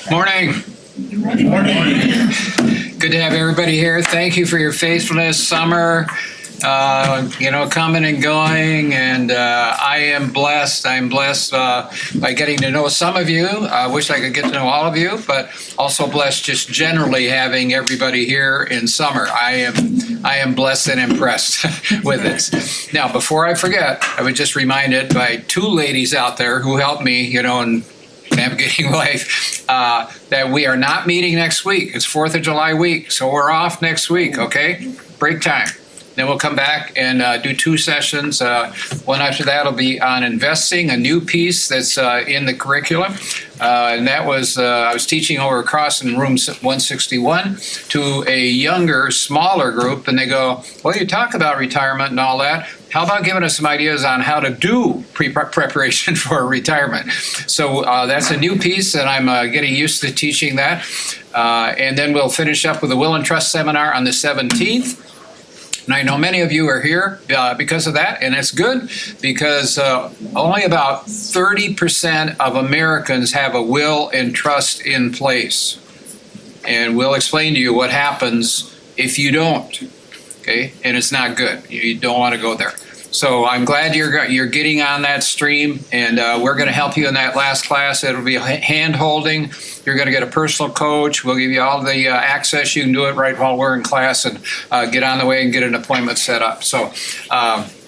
Morning. Morning. Good to have everybody here. Thank you for your faithfulness, summer, coming and going. And I am blessed. I'm blessed by getting to know some of you. I wish I could get to know all of you, but also blessed just generally having everybody here in summer. I am blessed and impressed with it. Now, before I forget, I was just reminded by two ladies out there who helped me, in navigating life, that we are not meeting next week. It's 4th of July week, so we're off next week, okay? Break time. Then we'll come back and do two sessions. One after that will be on investing, a new piece that's in the curriculum. And that was, I was teaching over across in room 161 to a younger, smaller group, and they go, well, you talk about retirement and all that. How about giving us some ideas on how to do preparation for retirement? So that's a new piece, and I'm getting used to teaching that. And then we'll finish up with the Will and Trust seminar on the 17th. And I know many of you are here because of that, and it's good because only about 30% of Americans have a will and trust in place. And we'll explain to you what happens if you don't. Okay, and it's not good. You don't want to go there. So I'm glad you're getting on that stream, and we're going to help you in that last class. It'll be hand holding. You're going to get a personal coach. We'll give you all the access. You can do it right while we're in class and get on the way and get an appointment set up. So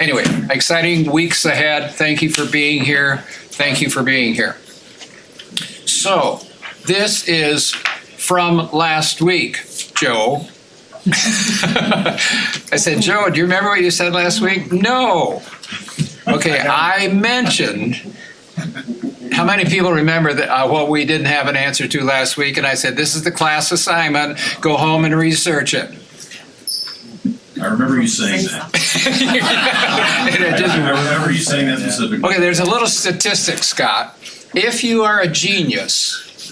anyway, exciting weeks ahead. Thank you for being here. Thank you for being here. So this is from last week, Joe. I said, Joe, do you remember what you said last week? No. Okay, I mentioned, how many people remember that what we didn't have an answer to last week? And I said, this is the class assignment. Go home and research it. I remember you saying that. I remember you saying that specifically. Okay, there's a little statistic, Scott. If you are a genius,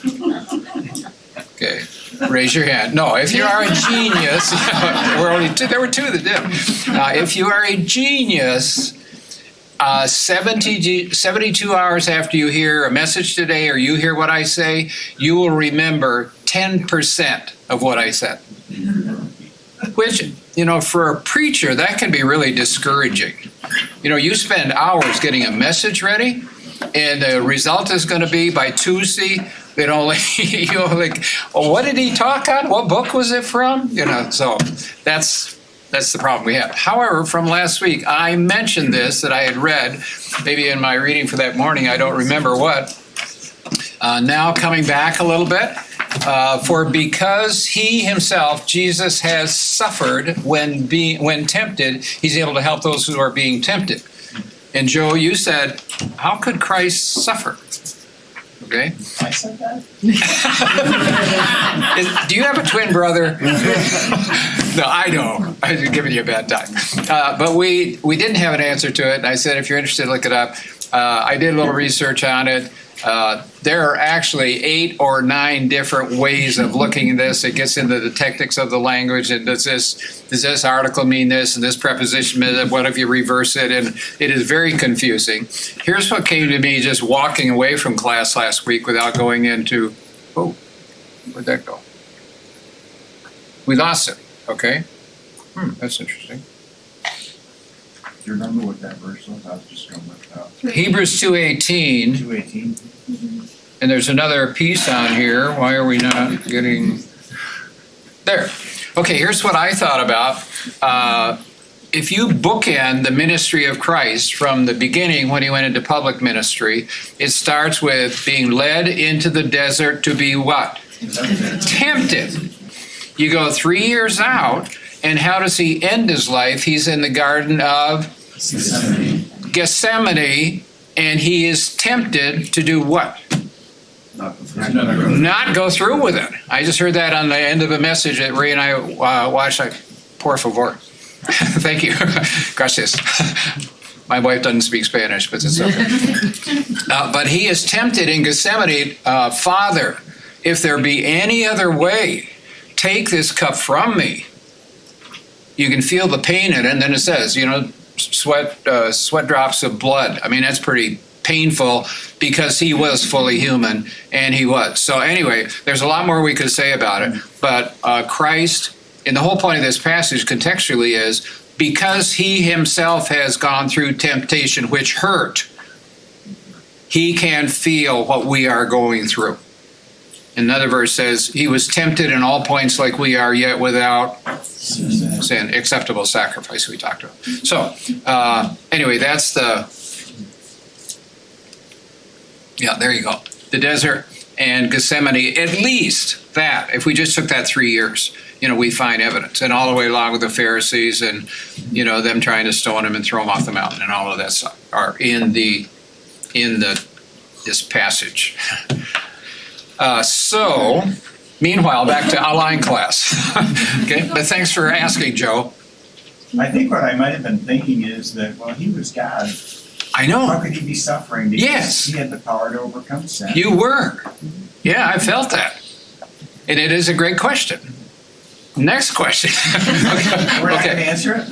okay, raise your hand. No, if you are a genius, there were two that did. If you are a genius, 72 hours after you hear a message today or you hear what I say, you will remember 10% of what I said. Which, for a preacher, that can be really discouraging. You spend hours getting a message ready, and the result is going to be by Tuesday, what did he talk on? What book was it from? So that's the problem we have. However, from last week, I mentioned this that I had read, maybe in my reading for that morning, I don't remember what. Now coming back a little bit, for because he himself, Jesus, has suffered when tempted, he's able to help those who are being tempted. And Joe, you said, how could Christ suffer? Okay. I said that? Do you have a twin brother? No, I don't. I was giving you a bad time. But we didn't have an answer to it. And I said, if you're interested, look it up. I did a little research on it. There are actually 8 or 9 different ways of looking at this. It gets into the techniques of the language. And does this article mean this and this preposition mean that? What if you reverse it? And it is very confusing. Here's what came to me just walking away from class last week without going into, where'd that go? We lost it. Okay. That's interesting. Do you remember what that verse was? I was just going to look it up. Hebrews 2:18. 2:18. And there's another piece on here. Why are we not getting there? Okay, here's what I thought about. If you bookend the ministry of Christ from the beginning when he went into public ministry, it starts with being led into the desert to be what? Tempted. You go 3 years out, and how does he end his life? He's in the Garden of Gethsemane, and he is tempted to do what? Not go through with it. I just heard that on the end of a message that Ray and I watched. Por favor. Thank you. Gracias. My wife doesn't speak Spanish, but it's okay. But he is tempted in Gethsemane, Father, if there be any other way, take this cup from me. You can feel the pain in it, and then it says, sweat drops of blood. I mean, that's pretty painful because he was fully human, and he was. So anyway, there's a lot more we could say about it, but Christ, and the whole point of this passage contextually is, because he himself has gone through temptation which hurt, he can feel what we are going through. Another verse says, he was tempted in all points like we are, yet without sin, acceptable sacrifice we talked about. So, anyway, that's there you go. The desert and Gethsemane, at least that, if we just took that 3 years, we find evidence. And all the way along with the Pharisees and, them trying to stone him and throw him off the mountain and all of that stuff are in this passage. So, meanwhile, back to outline class. Okay, but thanks for asking, Joe. I think what I might have been thinking is that, well, he was God. I know. How could he be suffering? Because Yes. he had the power to overcome sin. You were. Yeah, I felt that. And it is a great question. Next question. We're not Okay. going to answer it?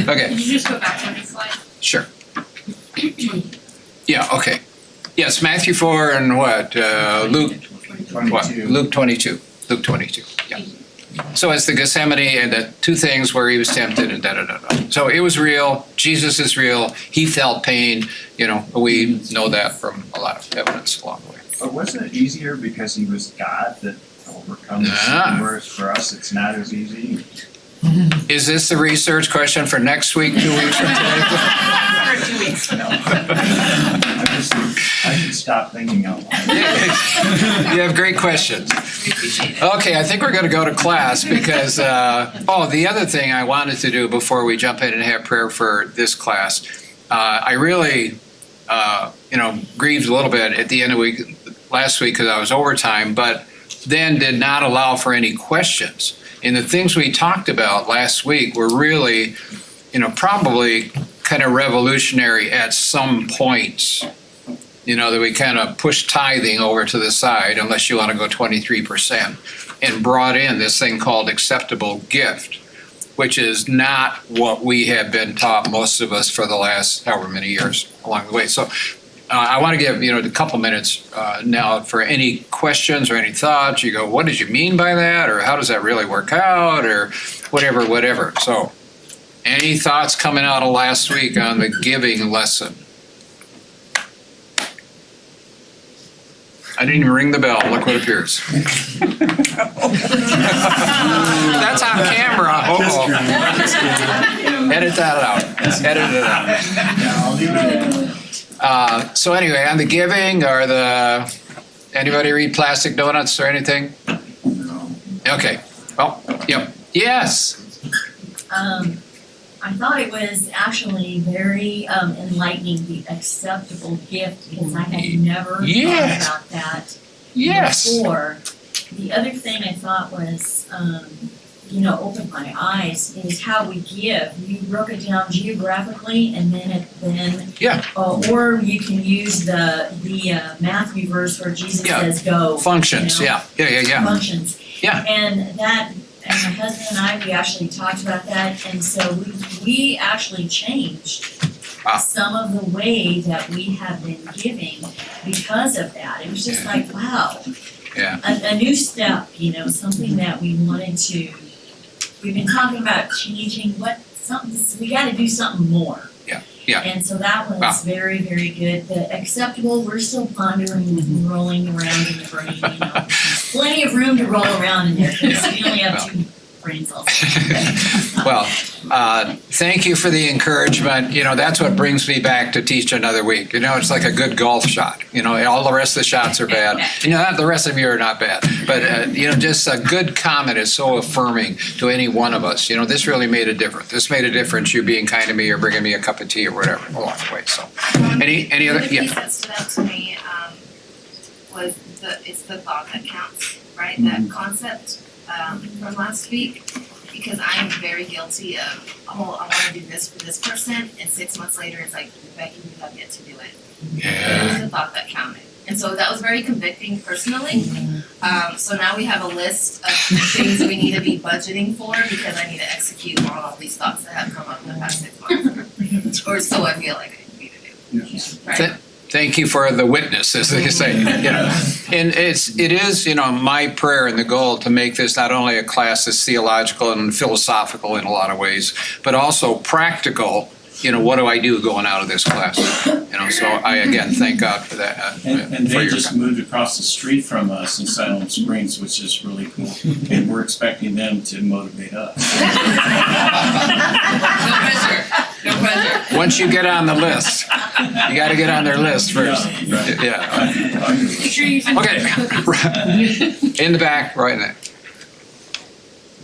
Okay, Can you just go back one slide? sure. Yeah, okay. Yes, Matthew 4 and what? Luke 22. Luke 22. Luke 22, yeah. So it's the Gethsemane and the two things where he was tempted and da-da-da-da. So it was real. Jesus is real. He felt pain. We know that from a lot of evidence along the way. But wasn't it easier because he was God that to overcome the Ah. sin, whereas for us it's not as easy? Is this the research question for next week, 2 weeks from today? For 2 weeks. No. I should stop thinking out loud. You have great questions. We appreciate it. Okay, I think we're going to go to class because, the other thing I wanted to do before we jump in and have prayer for this class, I really, grieved a little bit at the end of last week because I was overtime, but then did not allow for any questions. And the things we talked about last week were really, probably kind of revolutionary at some points. That we kind of pushed tithing over to the side, unless you want to go 23%, and brought in this thing called acceptable gift, which is not what we have been taught, most of us, for the last however many years along the way. So I want to give, a couple minutes now for any questions or any thoughts. You go, what did you mean by that? Or how does that really work out? Or whatever. So any thoughts coming out of last week on the giving lesson? I didn't even ring the bell. Look what appears. That's on camera. Uh-oh. Edit that out. Edit it out. Yeah, I'll leave it. So anyway, on the giving, anybody read Plastic Donuts or anything? No. Okay. Well, yep. Yes. I thought it was actually very enlightening, the acceptable gift, because I had never Yes. thought about that Yes. before. The other thing I thought was, opened my eyes is how we give. You broke it down geographically, and then Yeah. or you can use the Matthew verse where Jesus Yeah. says go. Functions. you know? Yeah. Functions. Yeah. And my husband and I, we actually talked about that, and so we actually changed Wow. some of the way that we have been giving because of that. It was just like, wow. Yeah. A new step, something that we wanted to, we've been talking about changing we gotta do something more. Yeah. And so that was Wow. very, very good. The acceptable, we're still pondering and rolling around in the brain, Plenty of room to roll around in there, because we only have 2 brain cells. Well, thank you for the encouragement. That's what brings me back to teach another week. It's like a good golf shot. All the rest of the shots are bad. The rest of you are not bad. But, just a good comment is so affirming to any one of us. This really made a difference. This made a difference, you being kind to me or bringing me a cup of tea or whatever along the way. So, any other? The other piece Yeah. that stood out to me was it's the thought that counts, right? That concept from last week, because I am very guilty of, I want to do this for this person, and 6 months later it's like, Becky, you have yet to do it. It Yeah. was the thought that counted. And so that was very convicting personally. So now we have a list of things we need to be budgeting for, because I need to execute on all these thoughts that have come up in the past 6 months. Or so I feel like I need to do. Right. Thank you for the witness, as they say. You know, and it is my prayer and the goal to make this not only a class that's theological and philosophical in a lot of ways, but also practical. What do I do going out of this class? So I again thank God for that. And for they your just moved across the street from us in Siloam Springs, which is really cool. And we're expecting them to motivate us. No pressure. Once you get on the list, you got to get on their list first. Yeah, right. Yeah. Make sure you Okay. In the back, right there.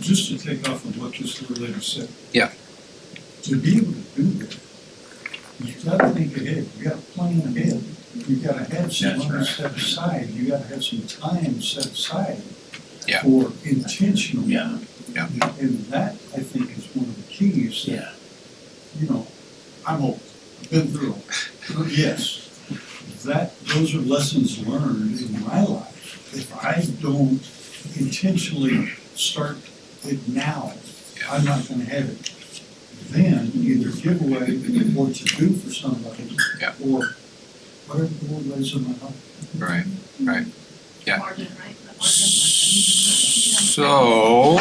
Just to take off of what this lady said. Yeah. To be able to do that, you've got to think ahead, you got to plan ahead. You've got to have some That's money right. set aside, you got to have some time set aside Yeah. for intentional. Yeah, And that, I think, is one of the keys that, yeah. I'm old, I've been through it. Yes, those are lessons learned in my life. If I don't intentionally start it now, I'm not gonna have it. Then either give away or to do for somebody, Yeah. or whatever the Lord lays in my heart. Right. Yeah. Margin, right? So,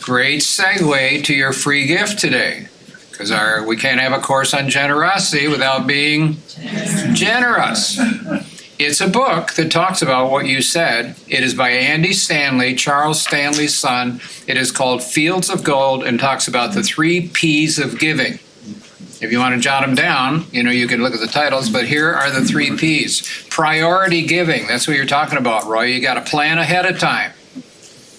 great segue to your free gift today. Because we can't have a course on generosity without being generous. It's a book that talks about what you said. It is by Andy Stanley, Charles Stanley's son. It is called Fields of Gold and talks about the 3 P's of giving. If you want to jot them down, you can look at the titles, but here are the 3 P's. Priority giving, that's what you're talking about, Roy. You got to plan ahead of time.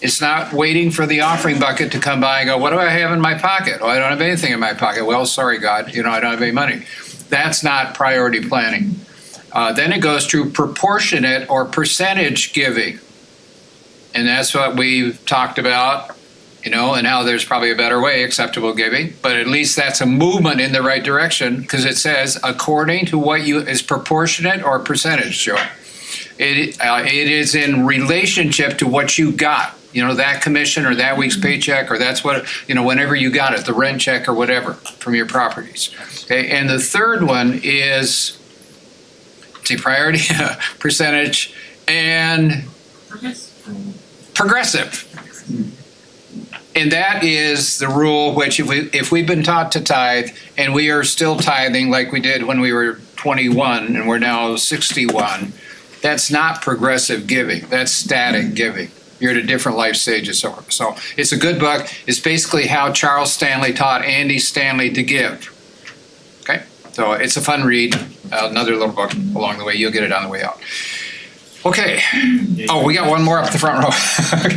It's not waiting for the offering bucket to come by and go, what do I have in my pocket? Oh, I don't have anything in my pocket. Well, sorry, God, I don't have any money. That's not priority planning. Then it goes to proportionate or percentage giving. And that's what we've talked about, and how there's probably a better way, acceptable giving. But at least that's a movement in the right direction because it says according to what is proportionate or percentage, Joe. It is in relationship to what you got. That commission or that week's paycheck, or that's what, whenever you got it, the rent check or whatever from your properties. Okay, and the third one is, priority, percentage, and progressive. And that is the rule which if we've been taught to tithe and we are still tithing like we did when we were 21 and we're now 61, that's not progressive giving, that's static giving. You're at a different life stages. So it's a good book. It's basically how Charles Stanley taught Andy Stanley to give. Okay, so it's a fun read. Another little book along the way. You'll get it on the way out. Okay. Oh, we got one more up the front row.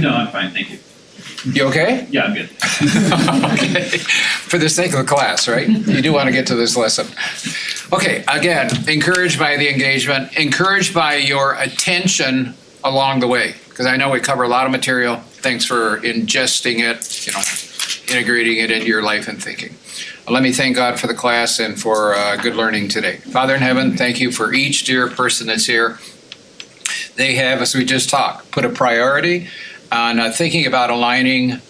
No, I'm fine, thank you. You okay? Yeah, I'm good. Okay. For the sake of the class, right? You do want to get to this lesson. Okay, again, encouraged by the engagement, encouraged by your attention along the way, because I know we cover a lot of material. Thanks for ingesting it, integrating it into your life and thinking. Let me thank God for the class and for good learning today. Father in heaven, thank you for each dear person that's here. They have, as we just talked, put a priority on thinking about aligning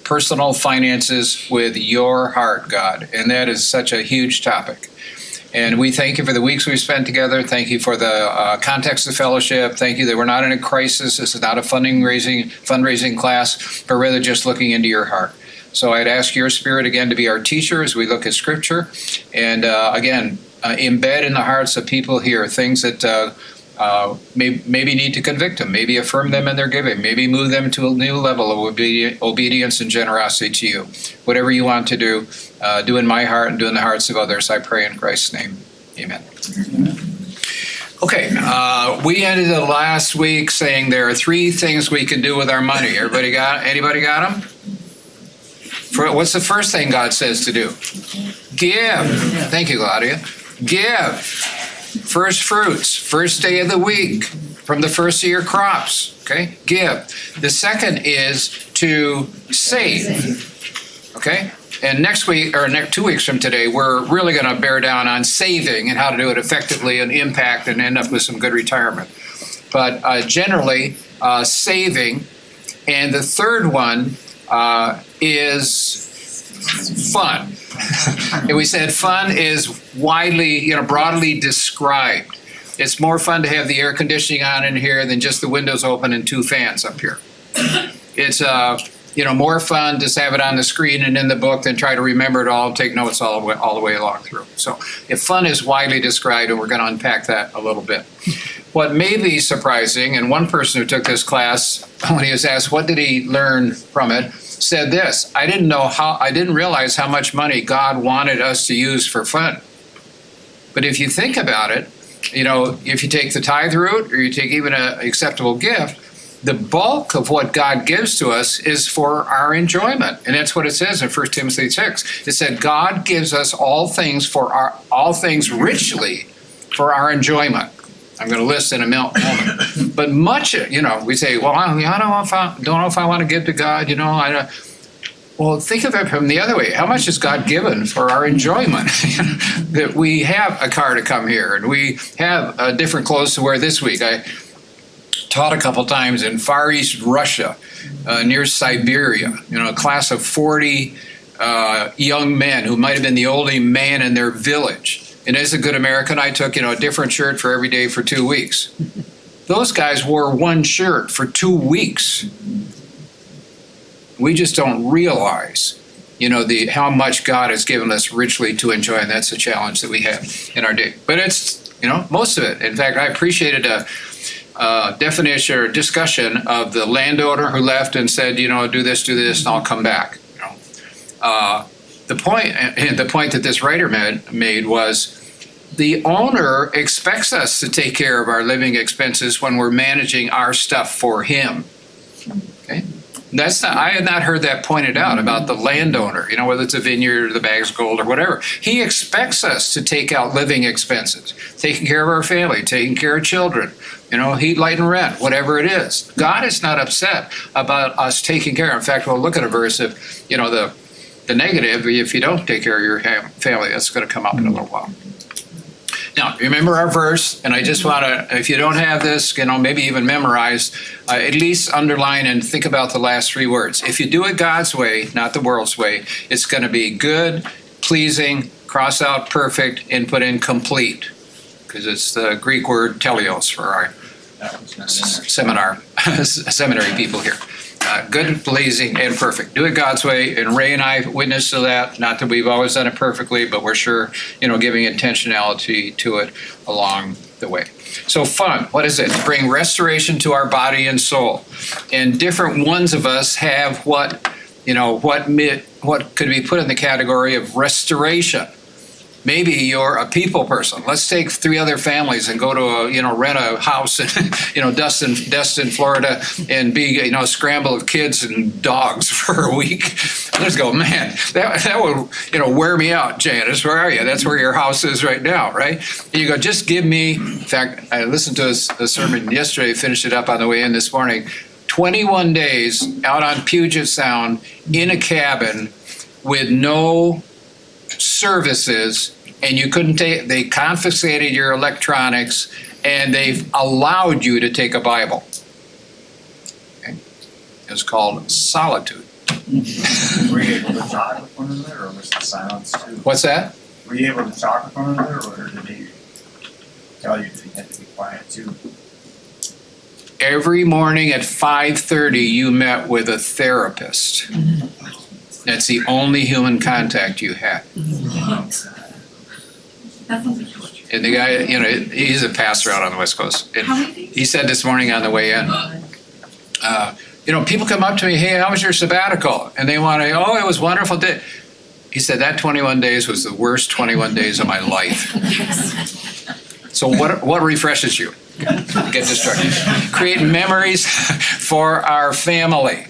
personal finances with your heart, God. And that is such a huge topic. And we thank you for the weeks we've spent together. Thank you for the context of fellowship. Thank you that we're not in a crisis. This is not a fundraising class, but rather just looking into your heart. So I'd ask your Spirit again to be our teacher as we look at Scripture. And again, embed in the hearts of people here things that maybe need to convict them, maybe affirm them in their giving, maybe move them to a new level of obedience and generosity to you. Whatever you want to do, do in my heart and do in the hearts of others, I pray in Christ's name. Amen. Okay, we ended the last week saying there are 3 things we can do with our money. Anybody got them? What's the first thing God says to do? Give. Thank you, Claudia. Give. First fruits, first day of the week, from the first of your crops, okay? Give. The second is to save, okay? And next week, or 2 weeks from today, we're really going to bear down on saving and how to do it effectively and impact and end up with some good retirement. But generally, saving. And the third one is Fun. And we said fun is widely, broadly described. It's more fun to have the air conditioning on in here than just the windows open and 2 fans up here. It's more fun to have it on the screen and in the book than try to remember it all, take notes all the way along through. So if fun is widely described, and we're going to unpack that a little bit. What may be surprising, and one person who took this class, when he was asked what did he learn from it, said this: I didn't realize how much money God wanted us to use for fun. But if you think about it, if you take the tithe route or you take even an acceptable gift, the bulk of what God gives to us is for our enjoyment. And that's what it says in 1 Timothy 6. It said God gives us all things richly for our enjoyment. I'm going to list in a moment. But much, we say, well, I don't know if I want to give to God, Well, think of it from the other way. How much has God given for our enjoyment? That we have a car to come here and we have different clothes to wear this week. I taught a couple times in Far East Russia, near Siberia, a class of 40 young men who might have been the only man in their village. And as a good American, I took, a different shirt for every day for 2 weeks. Those guys wore one shirt for 2 weeks. We just don't realize, how much God has given us richly to enjoy, and that's the challenge that we have in our day. But it's, most of it. In fact, I appreciated a definition or discussion of the landowner who left and said, do this, and I'll come back. The point that this writer made was the owner expects us to take care of our living expenses when we're managing our stuff for him. Okay. I had not heard that pointed out about the landowner, whether it's a vineyard or the bags of gold or whatever. He expects us to take out living expenses, taking care of our family, taking care of children, heat, light, and rent, whatever it is. God is not upset about us taking care. In fact, we'll look at a verse of, the negative, if you don't take care of your family, that's going to come up in a little while. Now, remember our verse, and I just want to, if you don't have this, maybe even memorized, at least underline and think about the last 3 words. If you do it God's way, not the world's way, it's going to be good, pleasing, cross out perfect, and put in complete, because it's the Greek word teleos for our seminary people here. Good, pleasing, and perfect. Do it God's way, and Ray and I witness to that. Not that we've always done it perfectly, but we're sure, giving intentionality to it along the way. So fun, what is it? To bring restoration to our body and soul. And different ones of us have what could be put in the category of restoration. Maybe you're a people person. Let's take 3 other families and go to rent a house in Destin, Florida, and be a scramble of kids and dogs for a week. Let's go, man. That would wear me out, Janice. Where are you? That's where your house is right now, right? And you go, just give me. In fact, I listened to a sermon yesterday. Finished it up on the way in this morning. 21 days out on Puget Sound in a cabin with no services, and you couldn't take, they confiscated your electronics, and they've allowed you to take a Bible. Okay. It's called solitude. Were you able to talk with one another, or was the silence too? What's that? Were you able to talk with one another, or did they tell you that you had to be quiet too? Every morning at 5:30, you met with a therapist. That's the only human contact you had. And the guy, he's a pastor out on the West Coast. And he said this morning on the way in, people come up to me, hey, how was your sabbatical? And they want to, oh, it was wonderful. He said that 21 days was the worst 21 days of my life. So what refreshes you? Get distracted. Create memories for our family.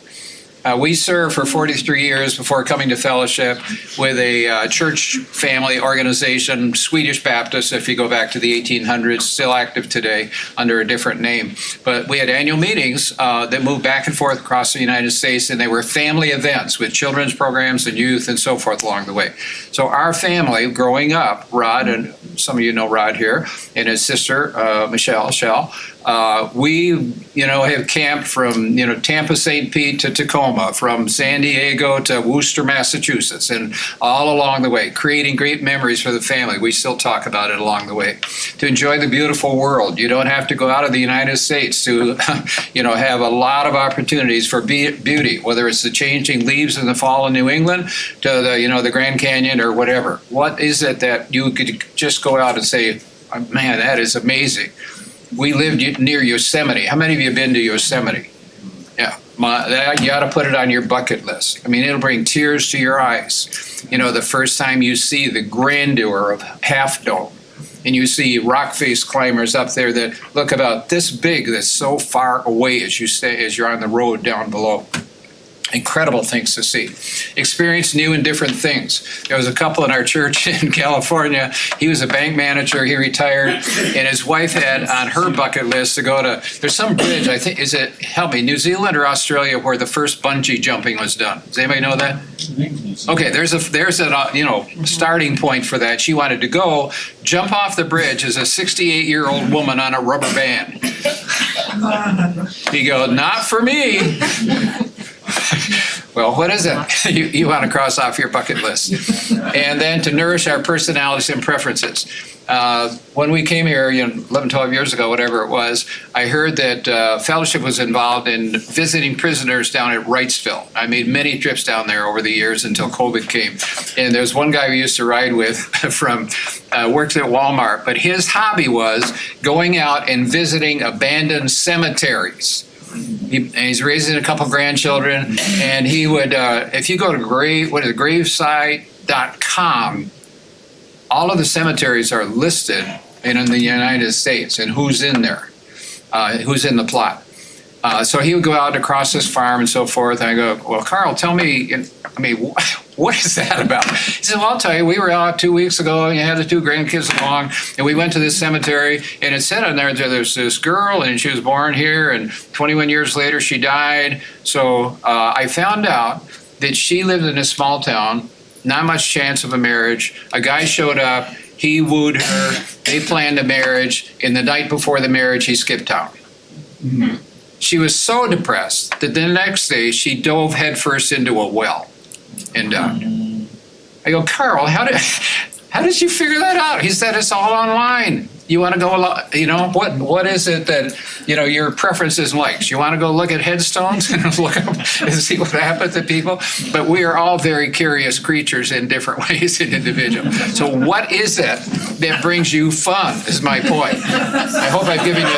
We served for 43 years before coming to fellowship with a church family organization, Swedish Baptist, if you go back to the 1800s, still active today under a different name. But we had annual meetings that moved back and forth across the United States, and they were family events with children's programs and youth and so forth along the way. So our family, growing up, Rod, and some of you know Rod here, and his sister, Michelle, We, have camped from, Tampa, St. Pete to Tacoma, from San Diego to Worcester, Massachusetts, and all along the way, creating great memories for the family. We still talk about it along the way. To enjoy the beautiful world. You don't have to go out of the United States to, have a lot of opportunities for beauty, whether it's the changing leaves in the fall in New England to the Grand Canyon or whatever. What is it that you could just go out and say, man, that is amazing? We lived near Yosemite. How many of you have been to Yosemite? Yeah, you ought to put it on your bucket list. I mean, it'll bring tears to your eyes. The first time you see the grandeur of Half Dome, and you see rock face climbers up there that look about this big, that's so far away as you're on the road down below. Incredible things to see. Experience new and different things. There was a couple in our church in California. He was a bank manager. He retired, and his wife had on her bucket list to go to, there's some bridge, I think, help me, New Zealand or Australia, where the first bungee jumping was done. Does anybody know that? Okay, there's a starting point for that. She wanted to go jump off the bridge as a 68-year-old woman on a rubber band. He goes, not for me. Well, what is it you want to cross off your bucket list? And then to nourish our personalities and preferences. When we came here, 11, 12 years ago, whatever it was, I heard that Fellowship was involved in visiting prisoners down at Wrightsville. I made many trips down there over the years until COVID came. And there's one guy we used to ride with from, worked at Walmart, but his hobby was going out and visiting abandoned cemeteries. And he's raising a couple grandchildren, and he would, if you go to gravesite.com, all of the cemeteries are listed in the United States and who's in there, who's in the plot. So he would go out across this farm and so forth, and I go, well, Carl, tell me, what is that about? He said, well, I'll tell you, we were out 2 weeks ago, and you had the two grandkids along, and we went to this cemetery, and it said on there, there's this girl, and she was born here, and 21 years later, she died. So I found out that she lived in a small town, not much chance of a marriage. A guy showed up, he wooed her, they planned a marriage, and the night before the marriage, he skipped town. Mm-hmm. She was so depressed that the next day she dove headfirst into a well and died. I go, Carl, how did you figure that out? He said, it's all online. You want to go, what is it that, your preferences and likes? You want to go look at headstones and look up and see what happened to people? But we are all very curious creatures in different ways and individuals. So what is it that brings you fun is my point. I hope I've given you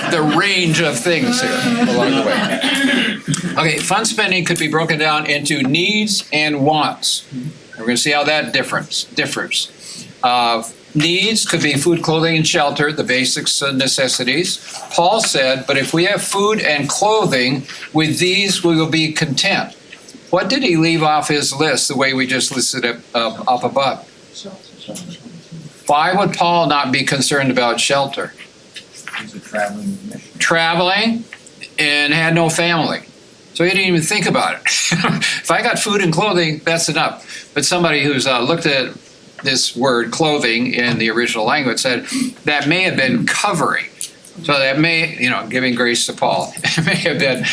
the range of things here along the way. Okay, fun spending could be broken down into needs and wants. We're going to see how that differs. Needs could be food, clothing, and shelter, the basics and necessities. Paul said, but if we have food and clothing, with these we will be content. What did he leave off his list the way we just listed it up above? Why would Paul not be concerned about shelter? He's a traveling missionary. Traveling and had no family. So he didn't even think about it. If I got food and clothing, that's enough. But somebody who's looked at this word clothing in the original language said that may have been covering. So that may, giving grace to Paul, it may have been,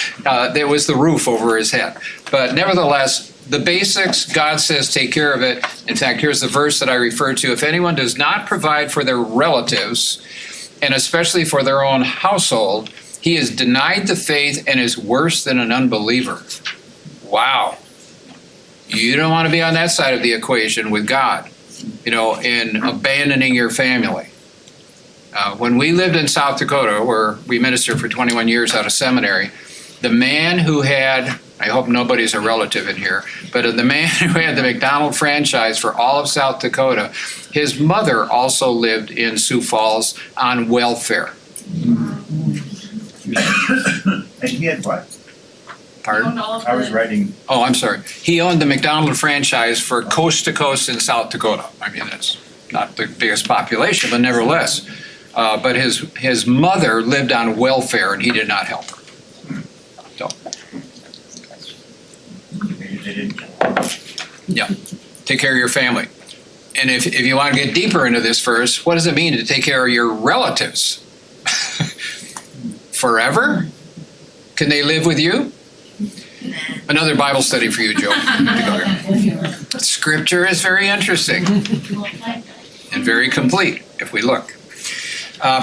there was the roof over his head. But nevertheless, the basics, God says, take care of it. In fact, here's the verse that I referred to. If anyone does not provide for their relatives, and especially for their own household, he has denied the faith and is worse than an unbeliever. Wow. You don't want to be on that side of the equation with God, in abandoning your family. When we lived in South Dakota, where we ministered for 21 years out of seminary, the man who had, I hope nobody's a relative in here, but the man who had the McDonald franchise for all of South Dakota, his mother also lived in Sioux Falls on welfare. And he had what? Pardon? I was writing. Oh, I'm sorry. He owned the McDonald franchise for coast to coast in South Dakota. I mean, it's not the biggest population, but nevertheless. But his mother lived on welfare, and he did not help her. So, They didn't. yeah, take care of your family. And if you want to get deeper into this verse, what does it mean to take care of your relatives? Forever? Can they live with you? Another Bible study for you, Joe. Scripture is very interesting and very complete if we look.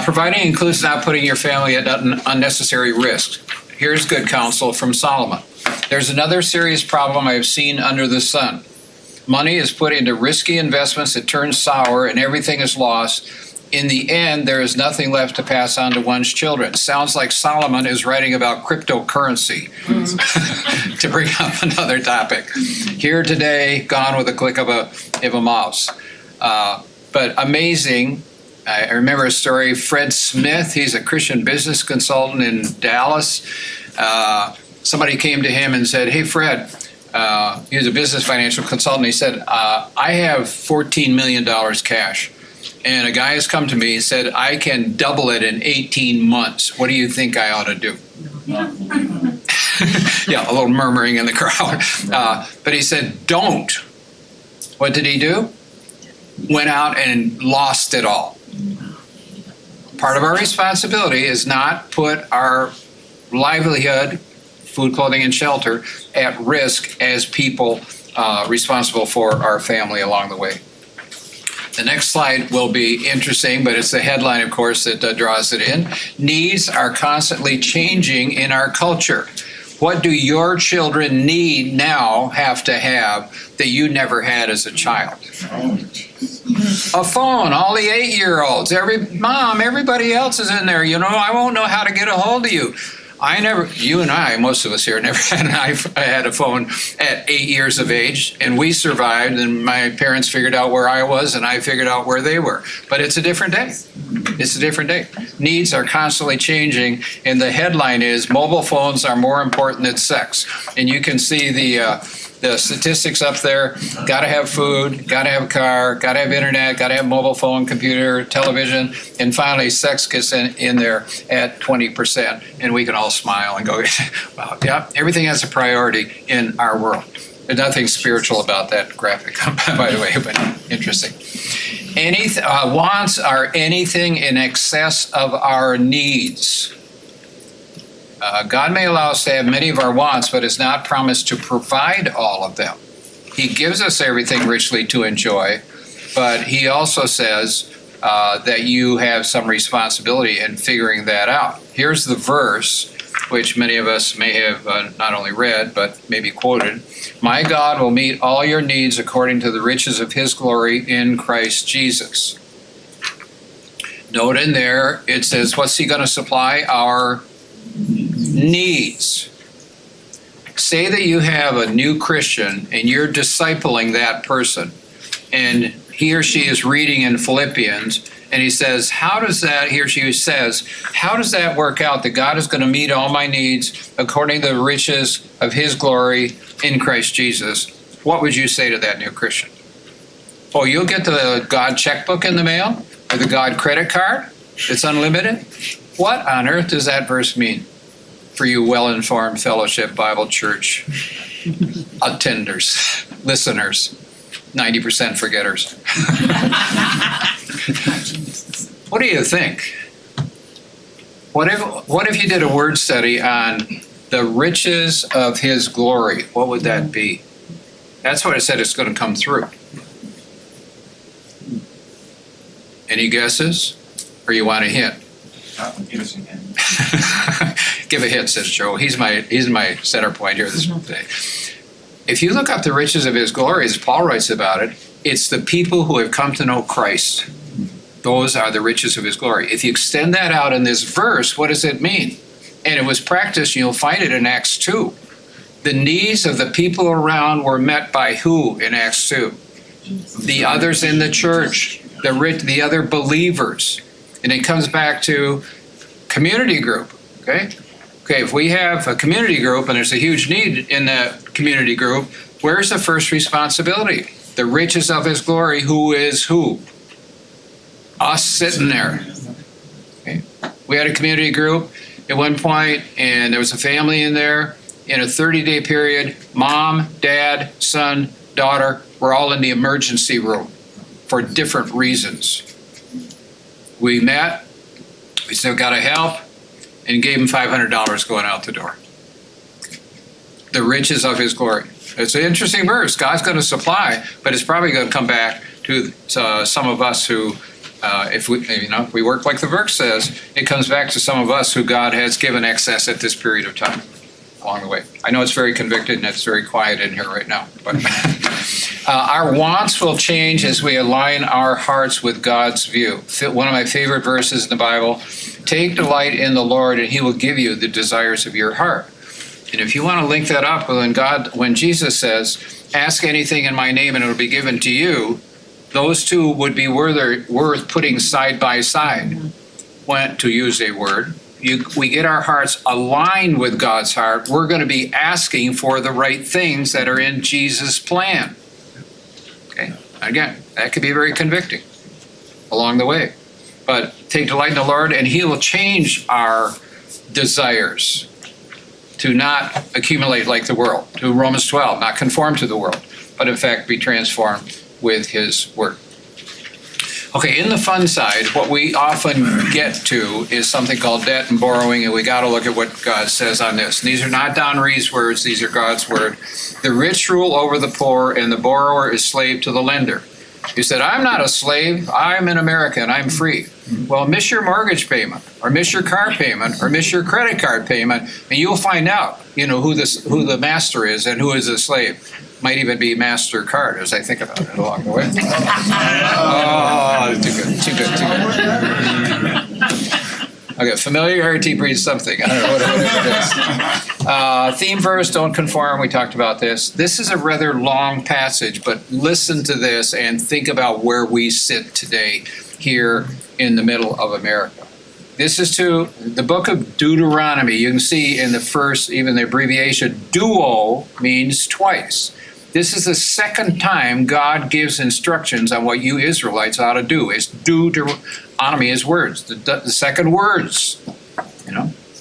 Providing includes not putting your family at unnecessary risk. Here's good counsel from Solomon. There's another serious problem I have seen under the sun. Money is put into risky investments that turn sour and everything is lost. In the end, there is nothing left to pass on to one's children. Sounds like Solomon is writing about cryptocurrency, to bring up another topic. Here today, gone with a click of a mouse. But amazing. I remember a story, Fred Smith, he's a Christian business consultant in Dallas. Somebody came to him and said, hey, Fred, he was a business financial consultant. He said, I have $14 million cash. And a guy has come to me and said, I can double it in 18 months. What do you think I ought to do? Yeah, a little murmuring in the crowd. But he said, don't. What did he do? Went out and lost it all. Part of our responsibility is not put our livelihood, food, clothing, and shelter at risk as people responsible for our family along the way. The next slide will be interesting, but it's the headline, of course, that draws it in. Needs are constantly changing in our culture. What do your children need now have to have that you never had as a child? A phone, all the 8-year-olds, everybody else is in there. You know, I won't know how to get a hold of you. You and I, most of us here, never had a phone at 8 years of age, and we survived, and my parents figured out where I was, and I figured out where they were. But it's a different day. It's a different day. Needs are constantly changing, and the headline is, mobile phones are more important than sex. And you can see the statistics up there. Got to have food, got to have a car, got to have internet, got to have mobile phone, computer, television, and finally sex gets in there at 20%. And we can all smile and go, wow, yeah, everything has a priority in our world. There's nothing spiritual about that graphic, by the way, but interesting. Wants are anything in excess of our needs. God may allow us to have many of our wants, but is not promised to provide all of them. He gives us everything richly to enjoy, but he also says that you have some responsibility in figuring that out. Here's the verse, which many of us may have not only read, but maybe quoted. My God will meet all your needs according to the riches of his glory in Christ Jesus. Note in there, it says, what's he going to supply? Our needs. Say that you have a new Christian and you're discipling that person, and he or she is reading in Philippians, and he says, how does that work out that God is going to meet all my needs according to the riches of his glory in Christ Jesus? What would you say to that new Christian? Oh, you'll get the God checkbook in the mail or the God credit card? It's unlimited? What on earth does that verse mean for you well-informed Fellowship Bible Church attenders, listeners, 90% forgetters? What do you think? What if you did a word study on the riches of his glory? What would that be? That's what it said it's going to come through. Any guesses? Or you want a hint? Give us a hint. Give a hint, says Joe. He's my center point here this day. If you look up the riches of his glory, as Paul writes about it, it's the people who have come to know Christ. Those are the riches of his glory. If you extend that out in this verse, what does it mean? And it was practiced, and you'll find it in Acts 2. The needs of the people around were met by who in Acts 2? The others in the church, the other believers. And it comes back to community group, okay? Okay, if we have a community group and there's a huge need in the community group, where's the first responsibility? The riches of his glory, who is who? Us sitting there. Okay. We had a community group at one point, and there was a family in there. In a 30-day period, mom, dad, son, daughter were all in the emergency room for different reasons. We met, we said, got to help, and gave him $500 going out the door. The riches of his glory. It's an interesting verse. God's going to supply, but it's probably going to come back to some of us who, if we work like the verse says, it comes back to some of us who God has given excess at this period of time along the way. I know it's very convicted and it's very quiet in here right now, but our wants will change as we align our hearts with God's view. One of my favorite verses in the Bible, take delight in the Lord and he will give you the desires of your heart. And if you want to link that up when Jesus says, ask anything in my name and it will be given to you, those two would be worth putting side by side. When, to use a word, we get our hearts aligned with God's heart, we're going to be asking for the right things that are in Jesus' plan. Okay, again, that could be very convicting along the way. But take delight in the Lord and he will change our desires to not accumulate like the world, to Romans 12, not conform to the world, but in fact be transformed with his word. Okay, in the fun side, what we often get to is something called debt and borrowing, and we got to look at what God says on this. And these are not Don Reed's words, these are God's word. The rich rule over the poor, and the borrower is slave to the lender. You said, I'm not a slave, I'm an American, I'm free. Well, miss your mortgage payment, or miss your car payment, or miss your credit card payment, and you'll find out, who the master is and who is the slave. Might even be MasterCard as I think about it along the way. Oh, too good. Okay, familiarity breeds something. I don't know what it is. Theme verse, don't conform. We talked about this. This is a rather long passage, but listen to this and think about where we sit today here in the middle of America. This is to the book of Deuteronomy. You can see in the first, even the abbreviation, duo means twice. This is the second time God gives instructions on what you Israelites ought to do. It's Deuteronomy is words, the second words.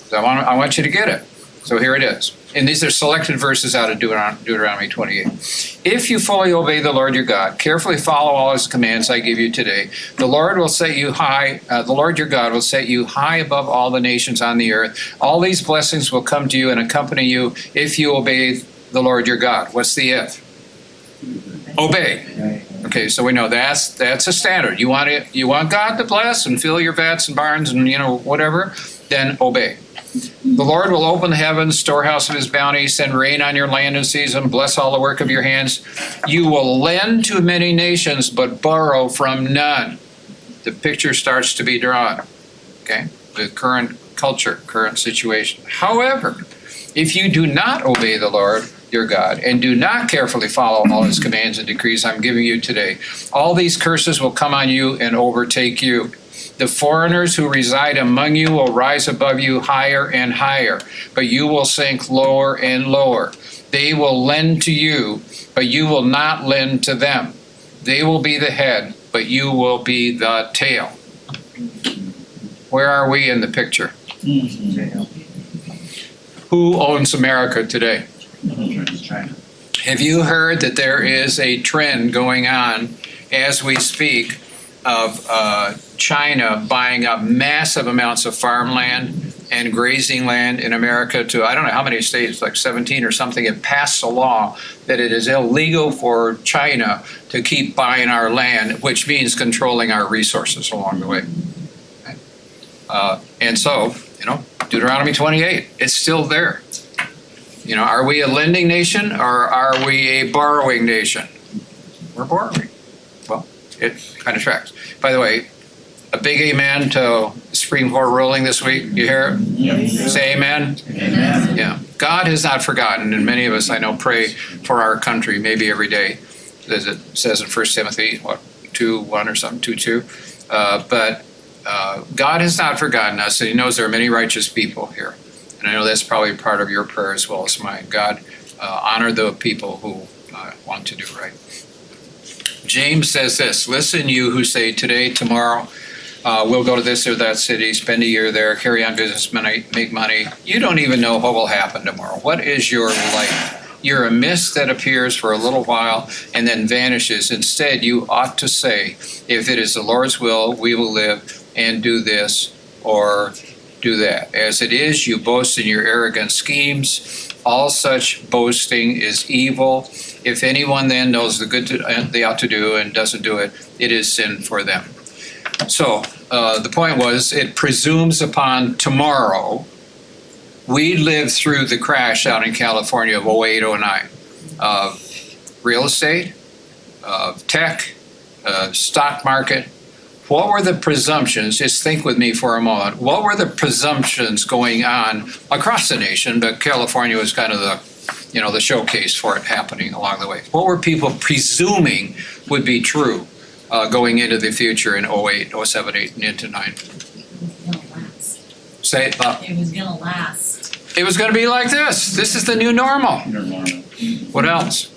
So I want you to get it. So here it is. And these are selected verses out of Deuteronomy 28. If you fully obey the Lord your God, carefully follow all his commands I give you today, the Lord will set you high, the Lord your God will set you high above all the nations on the earth. All these blessings will come to you and accompany you if you obey the Lord your God. What's the if? Obey. Okay, so we know that's a standard. You want God to bless and fill your vats and barns and whatever, then obey. The Lord will open the heavens, storehouse of his bounty, send rain on your land in season, bless all the work of your hands. You will lend to many nations, but borrow from none. The picture starts to be drawn. Okay, the current culture, current situation. However, if you do not obey the Lord your God and do not carefully follow all his commands and decrees I'm giving you today, all these curses will come on you and overtake you. The foreigners who reside among you will rise above you higher and higher, but you will sink lower and lower. They will lend to you, but you will not lend to them. They will be the head, but you will be the tail. Where are we in the picture? Who owns America today? China. Have you heard that there is a trend going on as we speak of China buying up massive amounts of farmland and grazing land in America to, I don't know how many states, like 17 or something, have passed a law that it is illegal for China to keep buying our land, which means controlling our resources along the way. And so, Deuteronomy 28, it's still there. Are we a lending nation or are we a borrowing nation? We're borrowing. Well, it kind of tracks. By the way, a big amen to Supreme Court ruling this week. You hear it? Yes. Say amen. Amen. Yeah. God has not forgotten, and many of us, I know, pray for our country maybe every day, as it says in 1 Timothy, 2:1 or something, 2:2. But God has not forgotten us, and he knows there are many righteous people here. And I know that's probably part of your prayer as well as mine. God, honor the people who want to do right. James says this, listen, you who say today, tomorrow, we'll go to this or that city, spend a year there, carry on business, make money. You don't even know what will happen tomorrow. What is your life? You're a mist that appears for a little while and then vanishes. Instead, you ought to say, if it is the Lord's will, we will live and do this or do that. As it is, you boast in your arrogant schemes. All such boasting is evil. If anyone then knows the good they ought to do and doesn't do it, it is sin for them. So the point was, it presumes upon tomorrow. We lived through the crash out in California of 08, 09. Real estate, tech, stock market. What were the presumptions? Just think with me for a moment. What were the presumptions going on across the nation? But California was kind of the showcase for it happening along the way. What were people presuming would be true going into the future in 08, 07, 8, and into 9? It was gonna last. Say it, Bob. It was gonna last. It was going to be like this. This is the new normal. Normal. What else?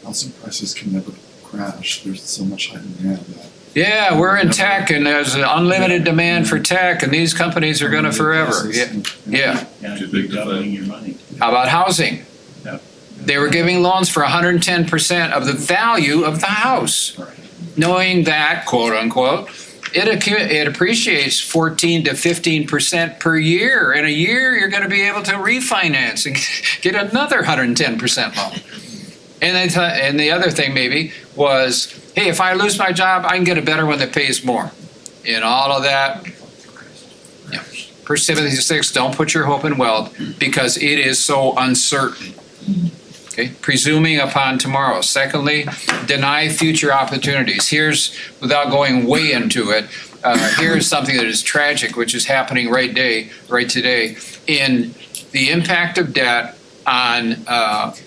Housing prices can never crash. There's so much high demand that. Yeah, we're in tech, and there's an unlimited demand for tech, and these companies are going to forever. Yeah. Yeah, Too big to doubling your money. How about housing? Yep. They were giving loans for 110% of the value of the house, knowing that, quote unquote, it appreciates 14 to 15% per year. In a year, you're going to be able to refinance and get another 110% loan. And the other thing maybe was, hey, if I lose my job, I can get a better one that pays more. In all of that, yeah. 1 Timothy 6, don't put your hope in wealth because it is so uncertain. Okay, presuming upon tomorrow. Secondly, deny future opportunities. Here's, without going way into it, here's something that is tragic, which is happening right today, in the impact of debt on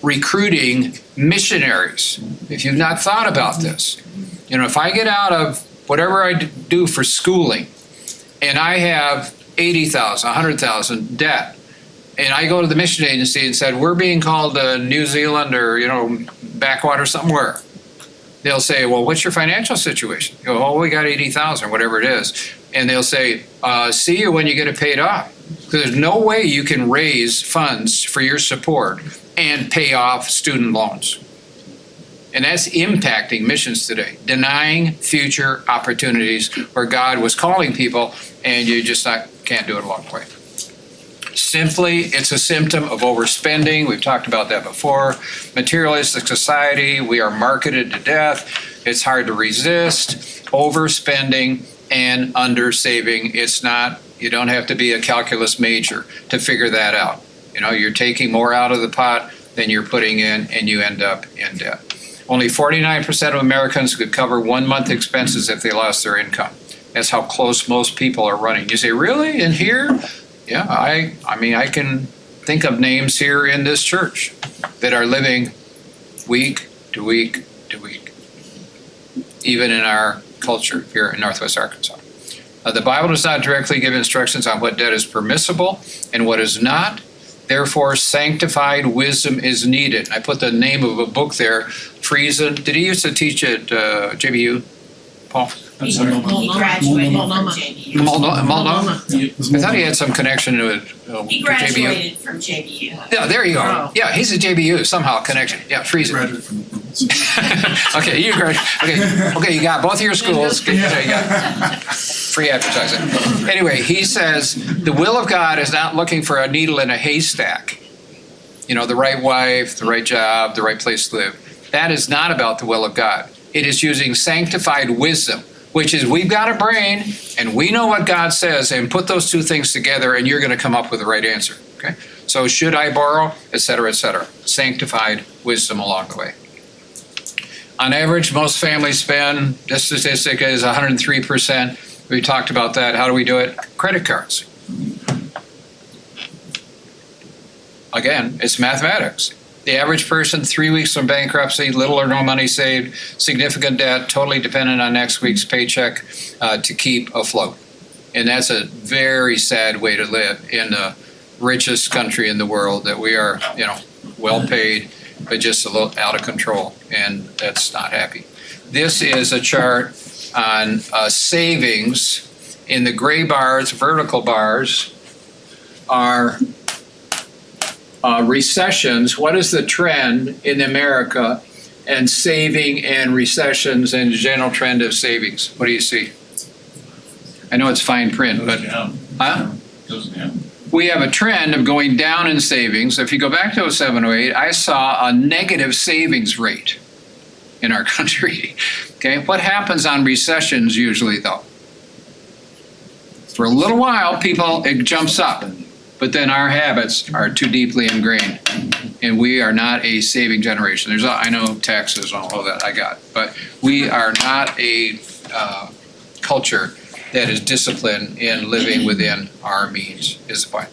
recruiting missionaries. If you've not thought about this, if I get out of whatever I do for schooling and I have 80,000, 100,000 debt, and I go to the mission agency and said, we're being called to New Zealand or, backwater somewhere. They'll say, well, what's your financial situation? You go, oh, we got 80,000, whatever it is. And they'll say, see you when you get it paid off. Because there's no way you can raise funds for your support and pay off student loans. And that's impacting missions today, denying future opportunities where God was calling people and you just can't do it along the way. Simply, it's a symptom of overspending. We've talked about that before. Materialistic society, we are marketed to death. It's hard to resist. Overspending and undersaving. It's not, you don't have to be a calculus major to figure that out. You're taking more out of the pot than you're putting in, and you end up in debt. Only 49% of Americans could cover 1 month expenses if they lost their income. That's how close most people are running. You say, really? In here? Yeah, I can think of names here in this church that are living week to week to week, even in our culture here in Northwest Arkansas. The Bible does not directly give instructions on what debt is permissible and what is not. Therefore, sanctified wisdom is needed. I put the name of a book there, Friesen. Did he used to teach at JBU, Paul? I'm sorry. He graduated from JBU. Multnomah? I thought he had some connection to it. He JBU. graduated from JBU. Yeah, there you go. Oh. Yeah, he's a JBU somehow connection. Yeah, Friesen. Graduate from Okay, you graduate. Okay, you got both of your schools. There you go. Free advertising. Anyway, he says the will of God is not looking for a needle in a haystack. The right wife, the right job, the right place to live. That is not about the will of God. It is using sanctified wisdom, which is we've got a brain and we know what God says, and put those two things together and you're going to come up with the right answer. Okay? So should I borrow, et cetera, et cetera. Sanctified wisdom along the way. On average, most families spend, this statistic is 103%. We talked about that. How do we do it? Credit cards. Again, it's mathematics. The average person, 3 weeks from bankruptcy, little or no money saved, significant debt, totally dependent on next week's paycheck to keep afloat. And that's a very sad way to live in the richest country in the world, that we are, well paid, but just a little out of control, and that's not happy. This is a chart on savings. In the gray bars, vertical bars, are recessions. What is the trend in America and saving and recessions and the general trend of savings? What do you see? I know it's fine print, but, Goes down. huh? Goes down. We have a trend of going down in savings. If you go back to 07, 08, I saw a negative savings rate in our country. Okay, what happens on recessions usually though? For a little while, it jumps up, but then our habits are too deeply ingrained. And we are not a saving generation. I know taxes and all of that I got, but we are not a culture that is disciplined in living within our means, is the point.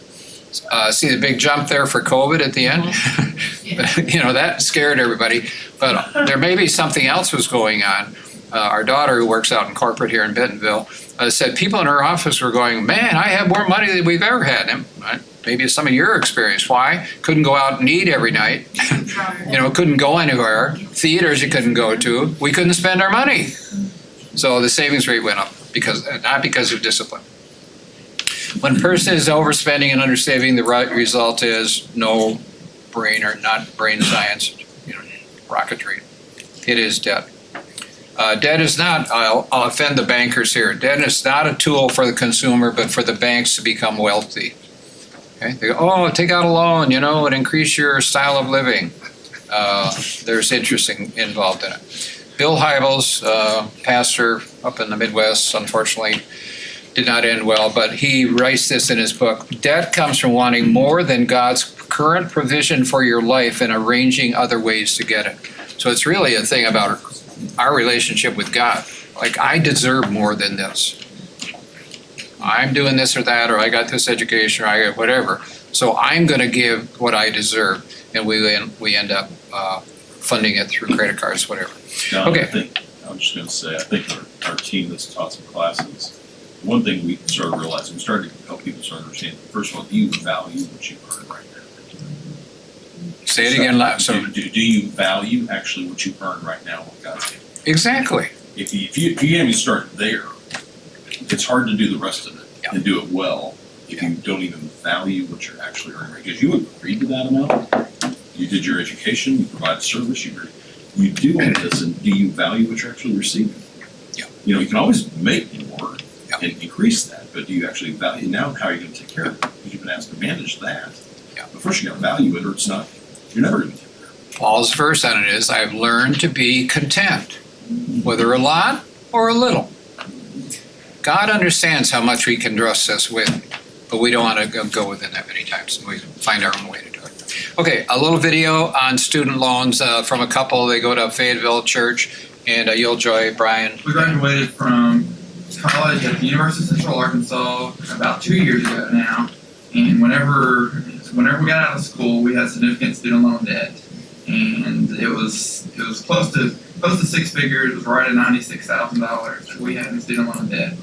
See the big jump there for COVID at the end? You know, that scared everybody, but there may be something else was going on. Our daughter, who works out in corporate here in Bentonville, said people in her office were going, man, I have more money than we've ever had. And maybe it's some of your experience. Why? Couldn't go out and eat every night. You know, couldn't go anywhere. Theaters you couldn't go to. We couldn't spend our money. So the savings rate went up, not because of discipline. When a person is overspending and undersaving, the right result is no brain or not brain science, rocketry. It is debt. Debt is not, I'll offend the bankers here, debt is not a tool for the consumer, but for the banks to become wealthy. Okay? They go, oh, take out a loan, and increase your style of living. There's interest involved in it. Bill Hybels, pastor up in the Midwest, unfortunately, did not end well, but he writes this in his book. Debt comes from wanting more than God's current provision for your life and arranging other ways to get it. So it's really a thing about our relationship with God. Like, I deserve more than this. I'm doing this or that, or I got this education, or I got whatever. So I'm going to give what I deserve, and we end up funding it through credit cards, whatever. John, Okay. I'm just going to say, I think our team that's taught some classes, one thing we started realizing, we started to help people start understanding, first of all, do you value what you earn right now? Say it again loud. So Do you value actually what you earn right now, what God's given you? exactly. If you can't even start there, it's hard to do the rest of it and do it well if you don't even value what you're actually earning. Because you agreed to that amount, you did your education, you provided service, you do all this, and do you value what you're actually receiving? Yeah. You can always make more Yeah. and increase that, but do you actually value? Now, how are you going to take care of it? Because you've been asked to manage that. Yeah. But first, you got to value it, or it's not. You're never going to take care of it. Paul's verse on it is, I've learned to be content, whether a lot or a little. God understands how much we can trust us with, but we don't want to go within that many times. We find our own way to do it. Okay, a little video on student loans from a couple. They go to Fayetteville Church, and you'll enjoy, Brian. We graduated from college at the University of Central Arkansas about 2 years ago now, and whenever we got out of school, we had significant student loan debt, and it was close to 6 figures. It was right at $96,000 that we had in student loan debt,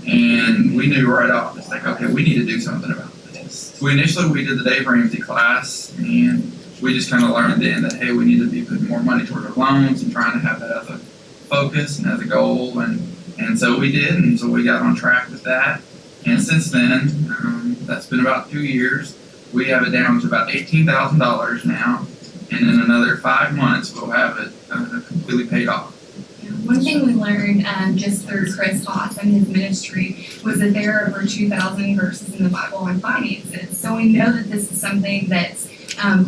and we knew right off, it's like, okay, we need to do something about this. So initially we did the Dave Ramsey class, and we just kind of learned then that, hey, we need to be putting more money toward our loans and trying to have that as a focus and as a goal, and so we did, and so we got on track with that. And since then, that's been about 2 years. We have it down to about $18,000 now, and in another 5 months, we'll have it completely paid off. One thing we learned just through Chris Haas and his ministry was that there are over 2,000 verses in the Bible on finances. So we know that this is something that's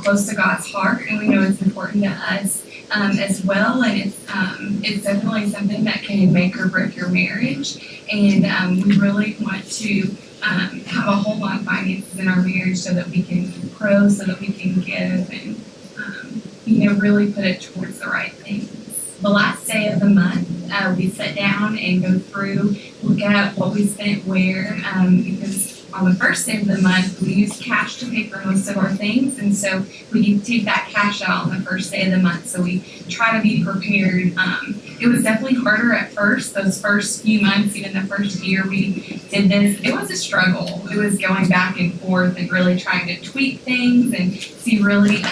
close to God's heart, and we know it's important to us as well. And it's definitely something that can make or break your marriage. And we really want to have a hold on finances in our marriage so that we can grow, so that we can give, and really put it towards the right things. The last day of the month, we sit down and go through, look at what we spent where, because on the first day of the month, we use cash to pay for most of our things, and so we take that cash out on the first day of the month, so we try to be prepared. It was definitely harder at first, those first few months, even the first year we did this. It was a struggle. It was going back and forth and really trying to tweak things and see really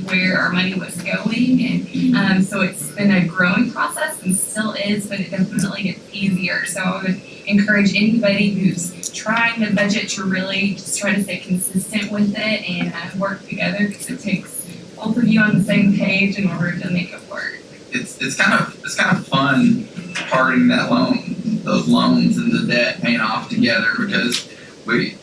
where our money was going, and so it's been a growing process and still is, but it definitely gets easier. So I would encourage anybody who's trying to budget to really just try to stay consistent with it and work together, because it takes both of you on the same page in order to make it work. It's kind of fun parting that loan those loans and the debt paying off together, because we,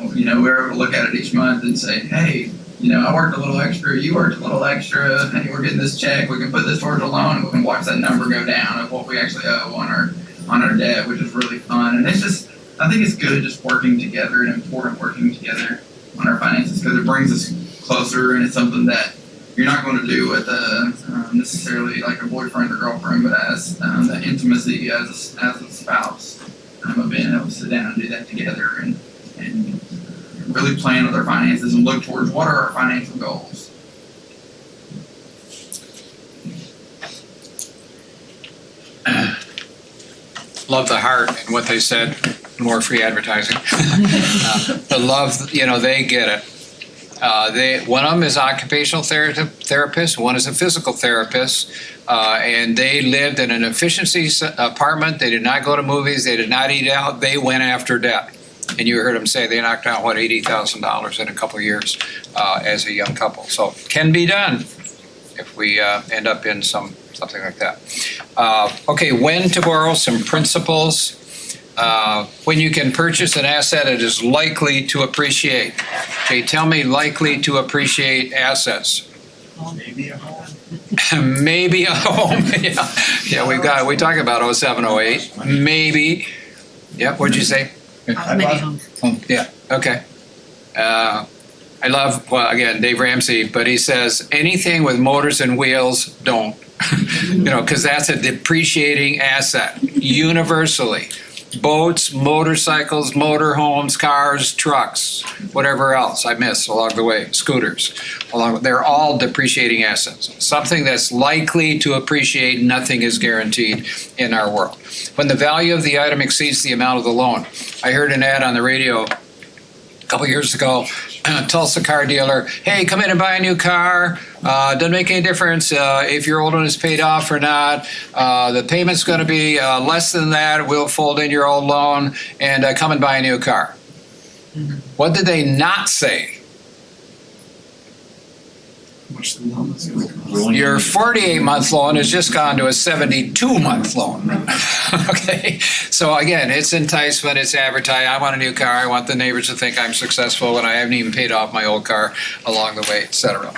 we're able to look at it each month and say, hey, I worked a little extra, you worked a little extra, hey, we're getting this check, we can put this towards a loan, and we can watch that number go down of what we actually owe on our debt, which is really fun. And it's just, I think it's good just working together and important working together on our finances, because it brings us closer, and it's something that you're not going to do with necessarily like a boyfriend or girlfriend, but as the intimacy as a spouse, of being able to sit down and do that together and really plan with our finances and look towards what are our financial goals. Love the heart and what they said, more free advertising. The love, they get it. One of them is occupational therapist, one is a physical therapist, and they lived in an efficiency apartment. They did not go to movies. They did not eat out. They went after debt. And you heard them say they knocked out, $80,000 in a couple of years as a young couple. So it can be done if we end up in something like that. Okay, when to borrow, some principles. When you can purchase an asset, it is likely to appreciate. Okay, tell me likely to appreciate assets. Maybe a home. Maybe a home. Yeah, we talk about 07, 08. Maybe. Yeah, what'd you say? Yeah, okay. I love, again, Dave Ramsey, but he says anything with motors and wheels, don't. Because that's a depreciating asset universally. Boats, motorcycles, motorhomes, cars, trucks, whatever else I miss along the way, scooters. They're all depreciating assets. Something that's likely to appreciate, nothing is guaranteed in our world. When the value of the item exceeds the amount of the loan. I heard an ad on the radio a couple years ago, Tulsa car dealer, hey, come in and buy a new car. Doesn't make any difference if your old one is paid off or not. The payment's going to be less than that. We'll fold in your old loan and come and buy a new car. Mm-hmm. What did they not say? Much the loan is going to cost. Your 48-month loan has just gone to a 72-month loan. Okay, so again, it's enticement, it's advertising. I want a new car. I want the neighbors to think I'm successful when I haven't even paid off my old car along the way, etc.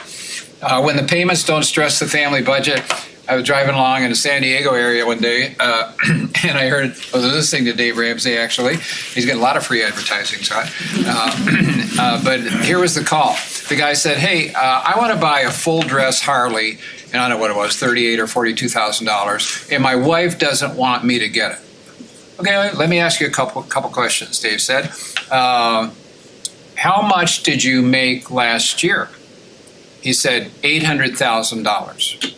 When the payments don't stress the family budget. I was driving along in the San Diego area one day, and I was listening to Dave Ramsey, actually. He's getting a lot of free advertising, so but here was the call. The guy said, hey, I want to buy a full-dress Harley, and I don't know what it was, $38,000 or $42,000, and my wife doesn't want me to get it. Okay, let me ask you a couple questions, Dave said. How much did you make last year? He said, $800,000.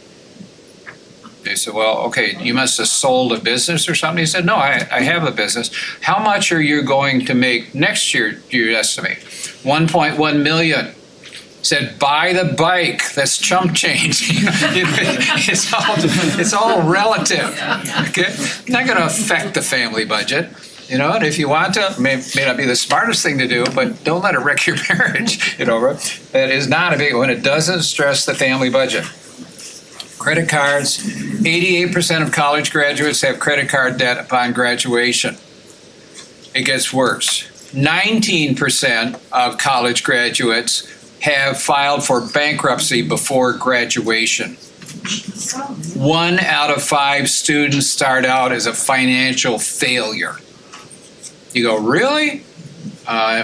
They said, well, okay, you must have sold a business or something. He said, no, I have a business. How much are you going to make next year, do you estimate? 1.1 million. Said, buy the bike. That's chump change. It's all relative. Okay? Not going to affect the family budget. And if you want to, may not be the smartest thing to do, but don't let it wreck your marriage. That is not a big one. It doesn't stress the family budget. Credit cards, 88% of college graduates have credit card debt upon graduation. It gets worse. 19% of college graduates have filed for bankruptcy before graduation. 1 out of 5 students start out as a financial failure. You go, really?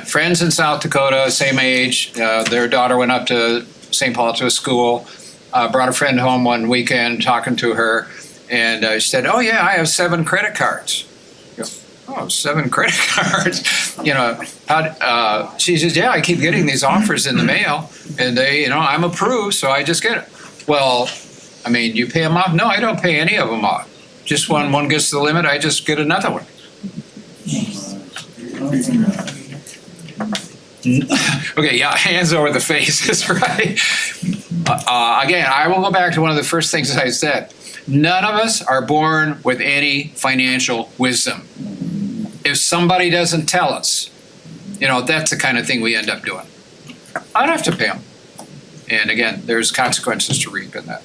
Friends in South Dakota, same age, their daughter went up to St. Paul to a school. Brought a friend home one weekend talking to her, and she said, oh yeah, I have 7 credit cards. Oh, 7 credit cards. She says, yeah, I keep getting these offers in the mail, and they, I'm approved, so I just get it. Well, you pay them off? No, I don't pay any of them off. Just when one gets to the limit, I just get another one. Okay, yeah, hands over the faces, right? Again, I will go back to one of the first things I said. None of us are born with any financial wisdom. If somebody doesn't tell us, that's the kind of thing we end up doing. I don't have to pay them. And again, there's consequences to reap in that.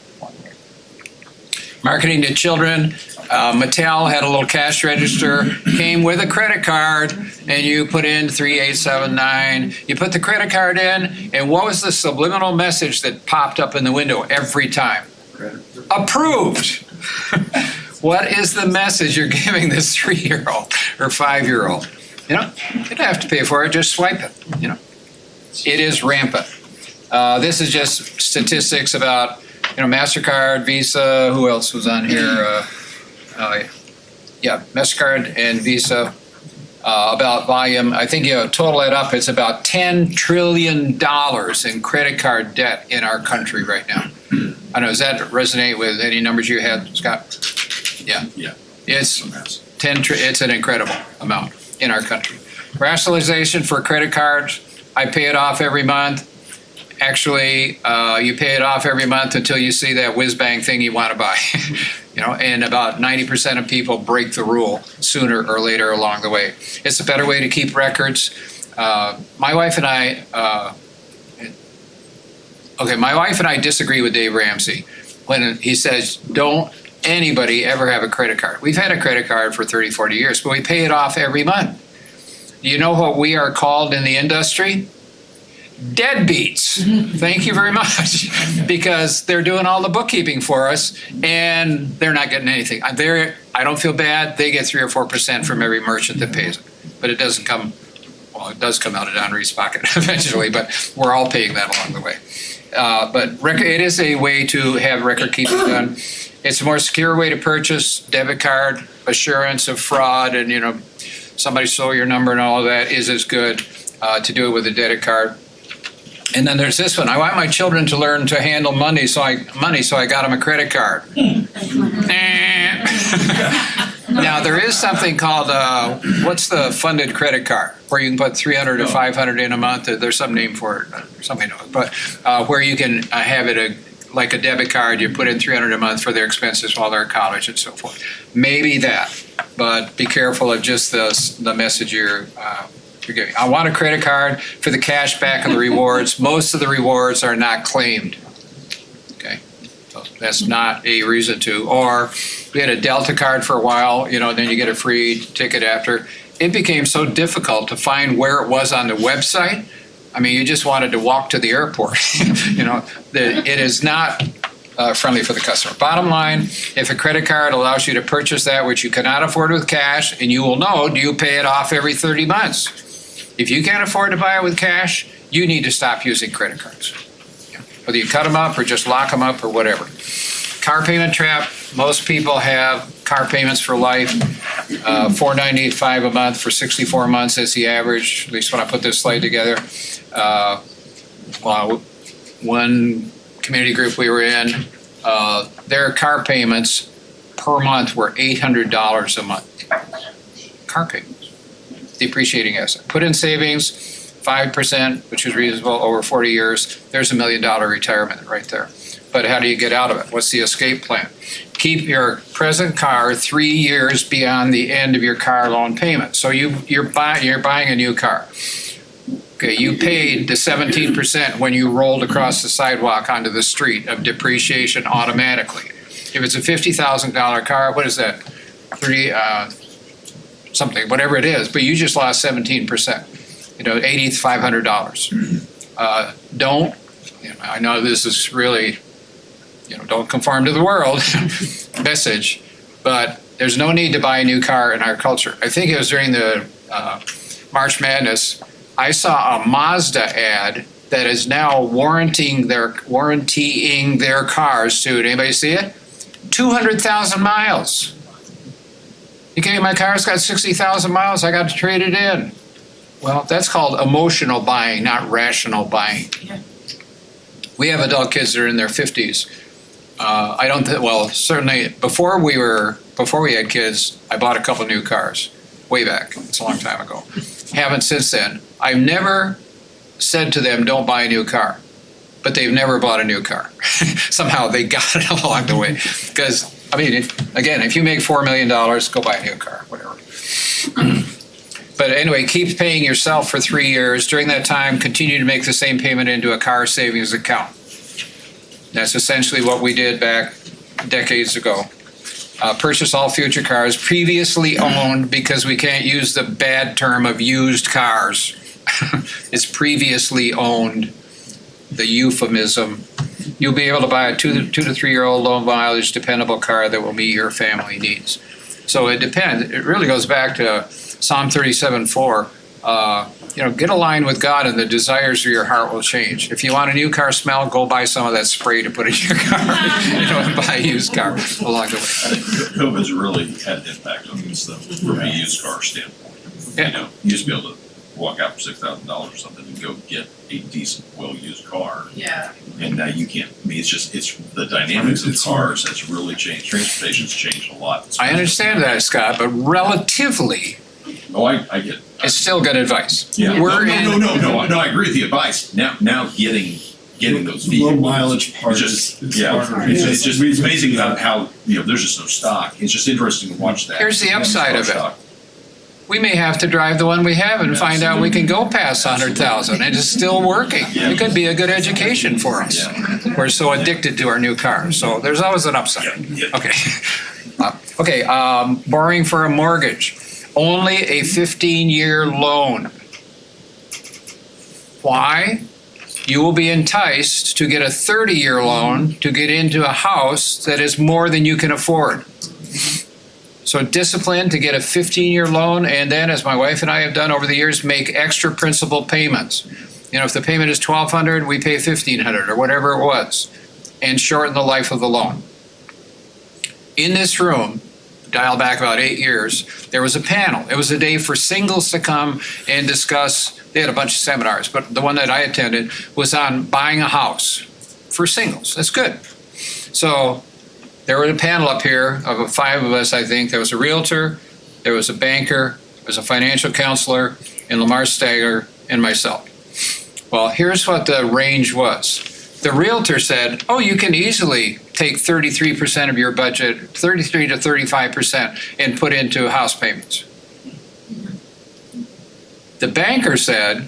Marketing to children. Mattel had a little cash register, came with a credit card, and you put in 3879. You put the credit card in, and what was the subliminal message that popped up in the window every time? Approved. What is the message you're giving this 3-year-old or 5-year-old? You know, you don't have to pay for it, just swipe it, you know. It is rampant. This is just statistics about, you know, MasterCard, Visa, who else was on here? MasterCard and Visa, about volume. I think, you know, total it up, it's about $10 trillion in credit card debt in our country right now. I know, does that resonate with any numbers you had, Scott? Yeah. Yeah. It's it's an incredible amount in our country. Rationalization for credit cards, I pay it off every month. Actually, you pay it off every month until you see that whiz-bang thing you want to buy. You know, and about 90% of people break the rule sooner or later along the way. It's a better way to keep records. My wife and I disagree with Dave Ramsey when he says, don't anybody ever have a credit card. We've had a credit card for 30, 40 years, but we pay it off every month. You know what we are called in the industry? Deadbeats. Thank you very much. Because they're doing all the bookkeeping for us and they're not getting anything. I don't feel bad. They get 3 or 4% from every merchant that pays it. But it doesn't come, well, it does come out of Don Reed's pocket eventually, but we're all paying that along the way. But it is a way to have record keeping done. It's a more secure way to purchase. Debit card, assurance of fraud, and, you know, somebody stole your number and all of that is as good to do it with a debit card. And then there's this one. I want my children to learn to handle money, so I got them a credit card. Now there is something called what's the funded credit card, where you can put $300 to $500 in a month. There's some name for it, something, but where you can have it like a debit card. You put in $300 a month for their expenses while they're in college and so forth. Maybe that, but be careful of just the message you're giving. I want a credit card for the cash back and the rewards. Most of the rewards are not claimed. Okay, so that's not a reason to. Or we had a Delta card for a while, you know, then you get a free ticket after. It became so difficult to find where it was on the website. I mean, you just wanted to walk to the airport. You know, it is not friendly for the customer. Bottom line, if a credit card allows you to purchase that which you cannot afford with cash, and you will know, do you pay it off every 30 months? If you can't afford to buy it with cash, you need to stop using credit cards. Whether you cut them up or just lock them up or whatever. Car payment trap, most people have car payments for life. $495 a month for 64 months is the average, at least when I put this slide together. One community group we were in, their car payments per month were $800 a month. Car payments. Depreciating asset. Put in savings, 5%, which is reasonable over 40 years. There's $1 million retirement right there. But how do you get out of it? What's the escape plan? Keep your present car 3 years beyond the end of your car loan payment. So you're buying a new car. Okay, you paid the 17% when you rolled across the sidewalk onto the street of depreciation automatically. If it's a $50,000 car, what is that? Something, whatever it is, but you just lost 17%. You know, $8,500. Don't. You know, I know this is really, you know, don't conform to the world message, but there's no need to buy a new car in our culture. I think it was during the March Madness. I saw a Mazda ad that is now warrantying their cars to. Did anybody see it? 200,000 miles. You kidding? My car's got 60,000 miles. I got to trade it in. Well, that's called emotional buying, not rational buying. Yeah. We have adult kids that are in their 50s. Certainly before we had kids, I bought a couple new cars way back. It's a long time ago. Haven't since then. I've never said to them, don't buy a new car, but they've never bought a new car. Somehow they got it along the way. Because, I mean, if you make $4 million, go buy a new car, whatever. But anyway, keep paying yourself for 3 years. During that time, continue to make the same payment into a car savings account. That's essentially what we did back decades ago. Purchase all future cars previously owned, because we can't use the bad term of used cars. It's previously owned, the euphemism. You'll be able to buy a 2 to 3 year old low mileage dependable car that will meet your family needs. So it depends. It really goes back to Psalm 37:4. Get aligned with God and the desires of your heart will change. If you want a new car smell, go buy some of that spray to put in your car, and buy a used car along the way. COVID's really had an impact on this stuff from a used car standpoint. Yeah. You used to be able to walk out for $6,000 or something and go get a decent, well-used car. Yeah. And now you can't. I mean, it's the dynamics of cars has really changed. Transportation's changed a lot. I understand that, Scott, but relatively, Oh, I get it. it's still good advice. Yeah. We're No, I agree with the advice. Now getting those vehicles. Low mileage parts. It's just it's amazing how there's just no stock. It's just interesting to watch that. Here's the upside of it. Stock. We may have to drive the one we have and find out we can go past 100,000 and it's still working. Yeah. It could be a good education for us. Yeah. We're so addicted to our new car, so there's always an upside. Yeah. Okay. Borrowing for a mortgage, only a 15-year loan. Why? You will be enticed to get a 30-year loan to get into a house that is more than you can afford. So discipline to get a 15-year loan, and then, as my wife and I have done over the years, make extra principal payments. If the payment is $1,200, we pay $1,500 or whatever it was, and shorten the life of the loan. In this room, dial back about 8 years, there was a panel. It was a day for singles to come and discuss. They had a bunch of seminars, but the one that I attended was on buying a house for singles. That's good. So there was a panel up here of 5 of us, I think. There was a realtor, there was a banker, there was a financial counselor, and Lamar Stagger, and myself. Well, here's what the range was. The realtor said, you can easily take 33% of your budget, 33 to 35%, and put into house payments. The banker said,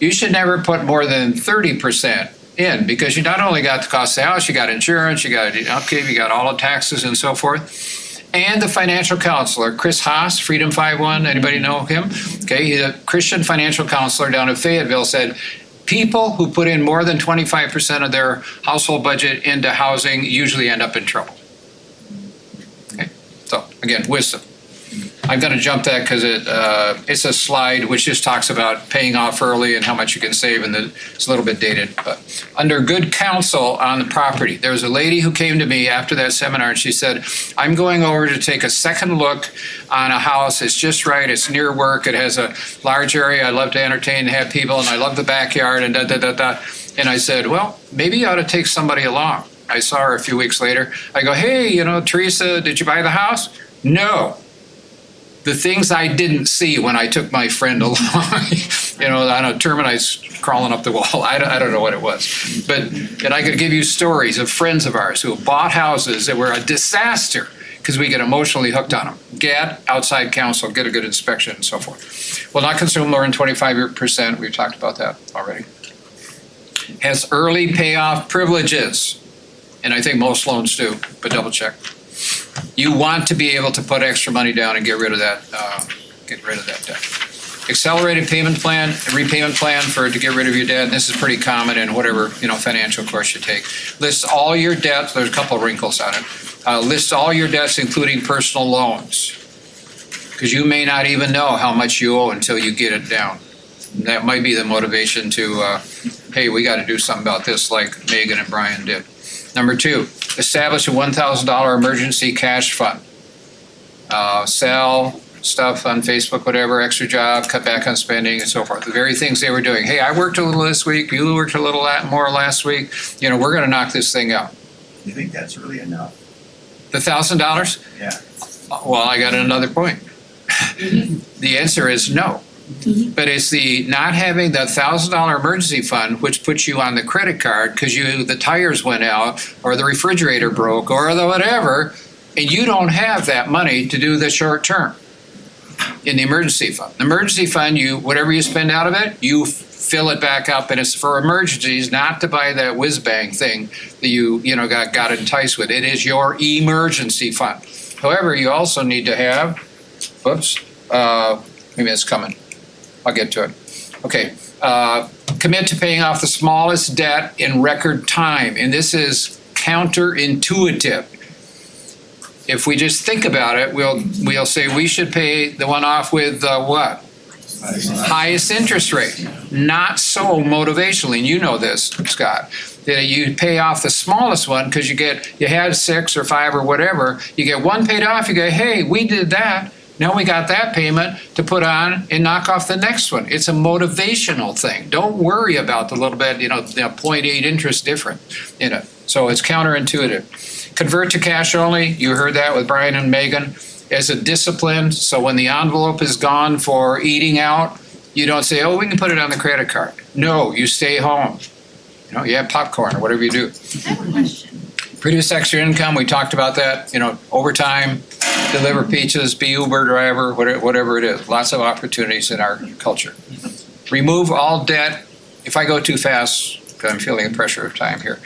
you should never put more than 30% in, because you not only got the cost of the house, you got insurance, you got upkeep, you got all the taxes and so forth. And the financial counselor, Chris Haas, Freedom 51, anybody know him? Okay, he's a Christian financial counselor down in Fayetteville, said people who put in more than 25% of their household budget into housing usually end up in trouble. Okay, so again, wisdom. I'm going to jump that because it's a slide which just talks about paying off early and how much you can save, and it's a little bit dated. But under good counsel on the property, there was a lady who came to me after that seminar, and she said, I'm going over to take a second look on a house. It's just right. It's near work. It has a large area. I love to entertain and have people, and I love the backyard, and da-da-da-da. And I said, well, maybe you ought to take somebody along. I saw her a few weeks later. I go, hey, Teresa, did you buy the house? No. The things I didn't see when I took my friend along, on a termites crawling up the wall. I don't know what it was. And I could give you stories of friends of ours who bought houses that were a disaster because we get emotionally hooked on them. Get outside counsel, get a good inspection, and so forth. Will not consume more than 25%. We've talked about that already. Has early payoff privileges. And I think most loans do, but double check. You want to be able to put extra money down and get rid of that debt. Accelerated payment plan, repayment plan to get rid of your debt. And this is pretty common in whatever financial course you take. List all your debts. There's a couple of wrinkles on it. List all your debts, including personal loans, because you may not even know how much you owe until you get it down. And that might be the motivation to, hey, we got to do something about this, like Megan and Brian did. Number 2, establish a $1,000 emergency cash fund. Sell stuff on Facebook, whatever, extra job, cut back on spending, and so forth. The very things they were doing. Hey, I worked a little this week. You worked a little more last week. We're going to knock this thing out. You think that's really enough? The $1,000? Yeah. Well, I got another point. The answer is no. But it's the not having the $1,000 emergency fund, which puts you on the credit card because the tires went out or the refrigerator broke or the whatever, and you don't have that money to do the short term in the emergency fund. The emergency fund, whatever you spend out of it, you fill it back up, and it's for emergencies, not to buy that whiz-bang thing that you got enticed with. It is your emergency fund. However, you also need to have, maybe it's coming. I'll get to it. Okay, commit to paying off the smallest debt in record time, and this is counterintuitive. If we just think about it, we'll say we should pay the one off with what? Highest interest rate. Not so motivationally, and you know this, Scott, that you pay off the smallest one because you had 6 or 5 or whatever, you get one paid off, you go, hey, we did that. Now we got that payment to put on and knock off the next one. It's a motivational thing. Don't worry about the little bit, 0.8 interest difference in it. So it's counterintuitive. Convert to cash only. You heard that with Brian and Megan. As a discipline, so when the envelope is gone for eating out, you don't say, oh, we can put it on the credit card. No, you stay home. You have popcorn or whatever you do. I have a question. Produce extra income, we talked about that, overtime, deliver pizzas, be Uber driver, whatever it is. Lots of opportunities in our culture. Remove all debt. If I go too fast, because I'm feeling the pressure of time here,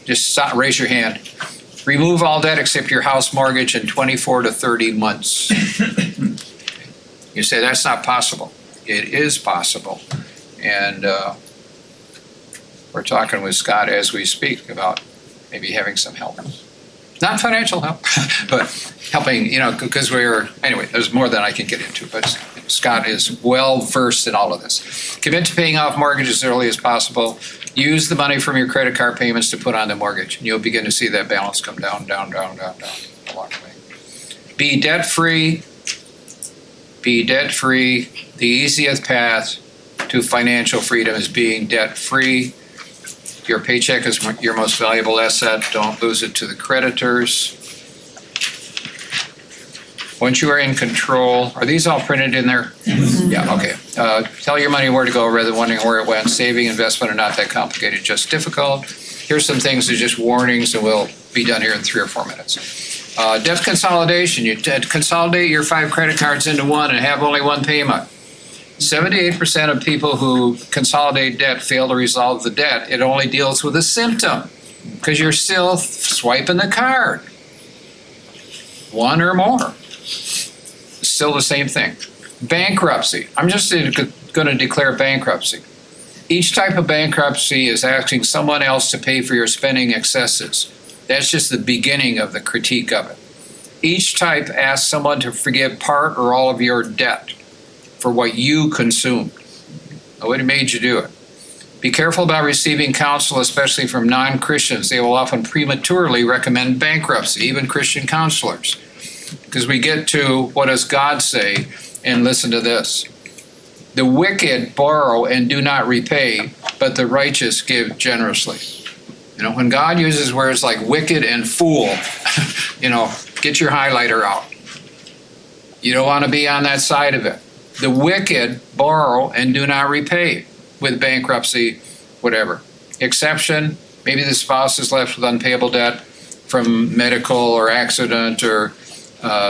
just stop, raise your hand. Remove all debt except your house mortgage in 24 to 30 months. You say that's not possible. It is possible. And we're talking with Scott as we speak about maybe having some help. Not financial help, but helping, because anyway, there's more than I can get into, but Scott is well versed in all of this. Commit to paying off mortgages as early as possible. Use the money from your credit card payments to put on the mortgage, and you'll begin to see that balance come down along the way. Be debt-free. Be debt-free. The easiest path to financial freedom is being debt-free. Your paycheck is your most valuable asset. Don't lose it to the creditors. Once you are in control, are these all printed in there? Yeah, okay. Tell your money where to go rather than wondering where it went. Saving, investment are not that complicated, just difficult. Here's some things that are just warnings, and we'll be done here in 3 or 4 minutes. Debt consolidation. You consolidate your 5 credit cards into one and have only one payment. 78% of people who consolidate debt fail to resolve the debt. It only deals with a symptom because you're still swiping the card. One or more. Still the same thing. Bankruptcy. I'm just going to declare bankruptcy. Each type of bankruptcy is asking someone else to pay for your spending excesses. That's just the beginning of the critique of it. Each type asks someone to forgive part or all of your debt for what you consumed. Nobody made you do it. Be careful about receiving counsel, especially from non-Christians. They will often prematurely recommend bankruptcy, even Christian counselors. Because we get to what does God say, and listen to this. The wicked borrow and do not repay, but the righteous give generously. When God uses words like wicked and fool, get your highlighter out. You don't want to be on that side of it. The wicked borrow and do not repay with bankruptcy, whatever. Exception, maybe the spouse is left with unpayable debt from medical or accident or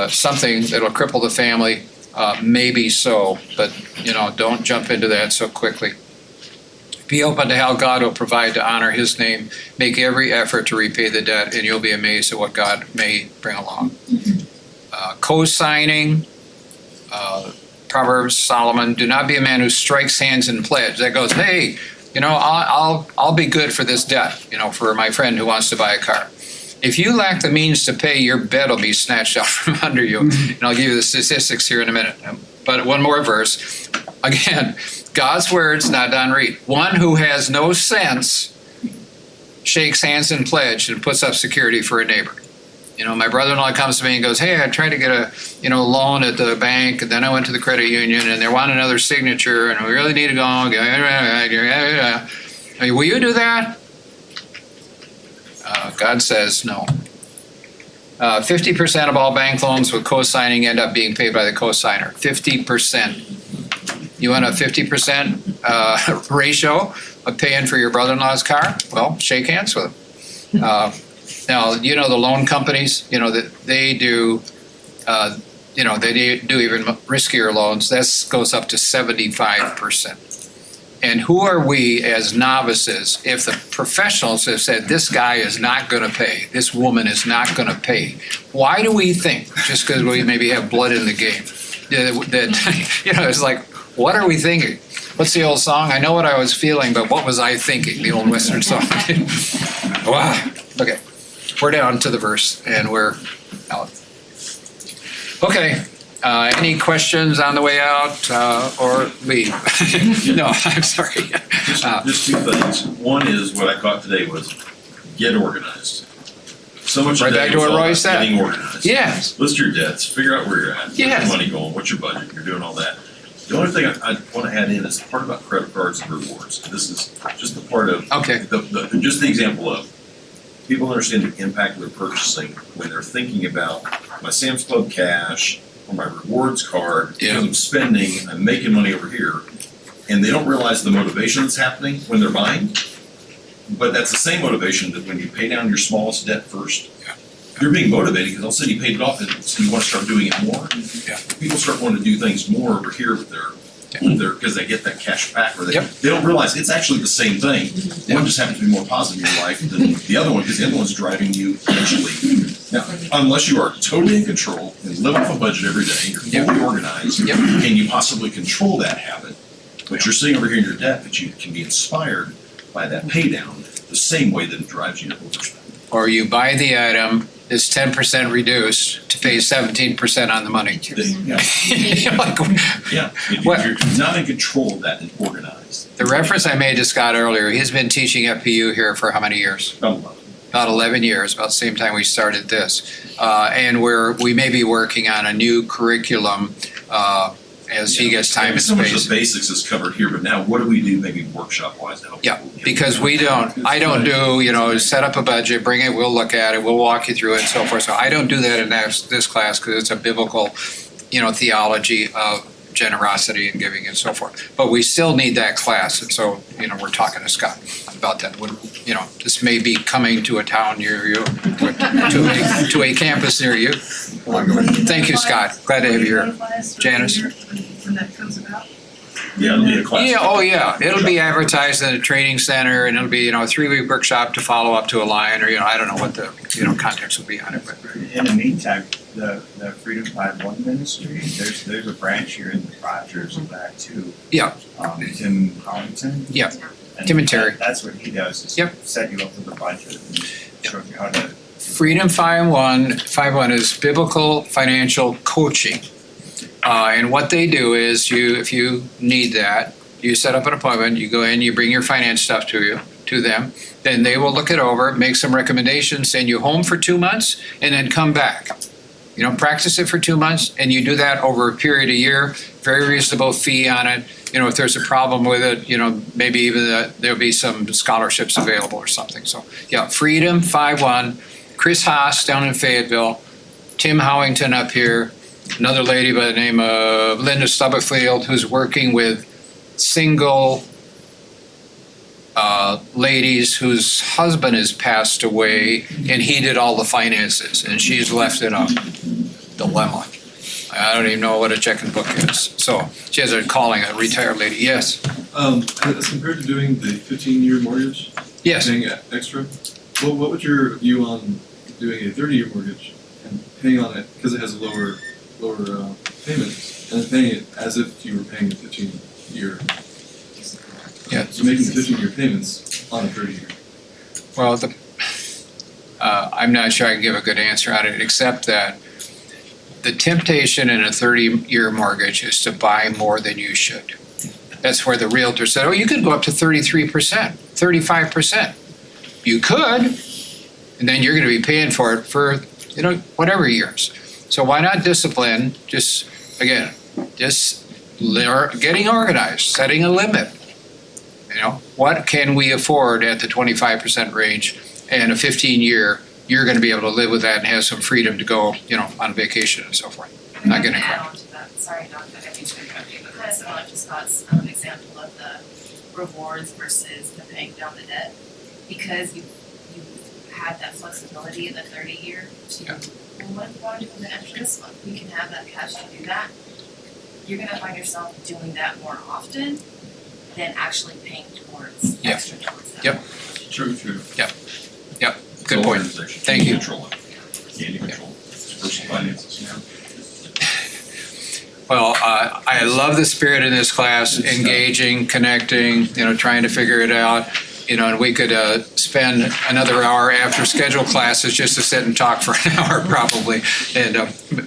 something that'll cripple the family. Maybe so, but don't jump into that so quickly. Be open to how God will provide to honor His name. Make every effort to repay the debt, and you'll be amazed at what God may bring along. Co-signing. Proverbs, Solomon, do not be a man who strikes hands in pledge. That goes, hey, I'll be good for this debt, for my friend who wants to buy a car. If you lack the means to pay, your bed will be snatched out from under you. And I'll give you the statistics here in a minute. But one more verse. Again, God's words, not Don Reed. One who has no sense shakes hands in pledge and puts up security for a neighbor. My brother-in-law comes to me and goes, hey, I tried to get a loan at the bank, and then I went to the credit union, and they want another signature, and we really need to go. Will you do that? God says no. 50% of all bank loans with co-signing end up being paid by the co-signer. 50%. You want a 50% ratio of paying for your brother-in-law's car? Well, shake hands with him. Now, the loan companies, that they do, they do even riskier loans. That goes up to 75%. And who are we as novices if the professionals have said, this guy is not gonna pay, this woman is not gonna pay? Why do we think, just because we maybe have blood in the game, that, you know, it's like, what are we thinking? What's the old song? I know what I was feeling, but what was I thinking? The old Western song. Wow. Okay, we're down to the verse and we're out. Okay, any questions on the way out or leave? No, I'm sorry. Just two things. One is what I caught today was get organized. So much Right of back that to was what all Roy about said. getting organized. Yes. List your debts, figure out where you're at, where's Yes. your money going, what's your budget, you're doing all that. The only thing I want to add in is the part about credit cards and rewards. This is just the part of Okay. just the example of people understand the impact of their purchasing when they're thinking about my Sam's Club cash or my rewards card, Yeah. because I'm spending, I'm making money over here, and they don't realize the motivation that's happening when they're buying. But that's the same motivation that when you pay down your smallest debt first, you're being motivated because all of a sudden you paid it off and so you want to start doing it more. Yeah. People start wanting to do things more over here with their because they get that cash back, or they don't realize it's actually the same thing. One just happens to be more positive in your life than the other one because the other one's driving you eventually. Now, unless you are totally in control and live off a budget every day, you're fully organized, and you possibly control that habit, but you're sitting over here in your debt, but you can be inspired by that pay down the same way that it drives you to overspend. Or you buy the item, it's 10% reduced to pay 17% on the money. Yeah. You're like, Yeah, if What- you're not in control of that and organized. the reference I made to Scott earlier, he's been teaching FPU here for how many years? About 11 years, about the same time we started this. And we may be working on a new curriculum as he gets time and So much of space. the basics is covered here, but now what do we do maybe workshop wise to help Yeah, people get because I don't do, set up a budget, bring it, we'll look at it, we'll walk you through it and so forth. So I don't do that in this class because it's a biblical, theology of generosity and giving and so forth. But we still need that class. And so, we're talking to Scott about that. When, this may be coming to a town near you, to a campus near you. Thank you, Scott. Glad to have you here. Janice? When that comes about? Yeah, it'll be a class. Yeah, oh yeah, it'll be advertised in a training center and it'll be, a 3-week workshop to follow up to a line or, I don't know what the, context will be on it, but. In the meantime, the Freedom 5-1 ministry, there's a branch here in the Rogers of that too. Yeah. Tim Collington. Yeah. Tim and Terry. That's what he does, is Yep. set you up with a budget and show you how to. Freedom 5-1 is biblical financial coaching. And what they do is if you need that, you set up an appointment, you go in, you bring your finance stuff to them, then they will look it over, make some recommendations, send you home for 2 months, and then come back. Practice it for 2 months, and you do that over a period of a year, very reasonable fee on it. If there's a problem with it, maybe even there'll be some scholarships available or something. So, yeah, Freedom 5-1, Chris Haas down in Fayetteville, Tim Howington up here, another lady by the name of Linda Stubblefield, who's working with single ladies whose husband has passed away and he did all the finances and she's left in a dilemma. I don't even know what a checking book is. So she has a calling, a retired lady. Yes. As compared to doing the 15-year mortgage, Yes. paying extra, what would your view on doing a 30-year mortgage and paying on it because it has a lower payments and then paying it as if you were paying a 15-year? Yeah. So making the 15-year payments on a 30-year. Well, I'm not sure I can give a good answer on it, except that the temptation in a 30-year mortgage is to buy more than you should. That's where the realtor said, you could go up to 33%, 35%. You could, and then you're going to be paying for it for, whatever years. So why not discipline, getting organized, setting a limit. What can we afford at the 25% range and a 15-year, you're going to be able to live with that and have some freedom to go, on vacation and so forth. Not getting add on to that, sorry, Doc, I didn't mean to interrupt you, but kind of similar to Scott's example of the rewards versus the paying down the debt. Because you have that flexibility in the 30-year to, well, what if I want to do the extra this month? We can have that cash to do that. You're gonna find yourself doing that more often. than actually paying towards, Yep. extra towards that. Yep. True. Good point. Organization. Thank you. Control it. Can't control it. It's personal finances now. Well, I love the spirit in this class, engaging, connecting, trying to figure it out. And we could spend another hour after scheduled classes just to sit and talk for an hour probably. And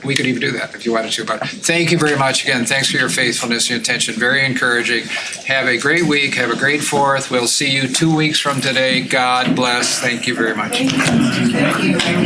we could even do that if you wanted to. But thank you very much again. Thanks for your faithfulness and attention. Very encouraging. Have a great week. Have a great 4th. We'll see you 2 weeks from today. God bless. Thank you very much. Thank you.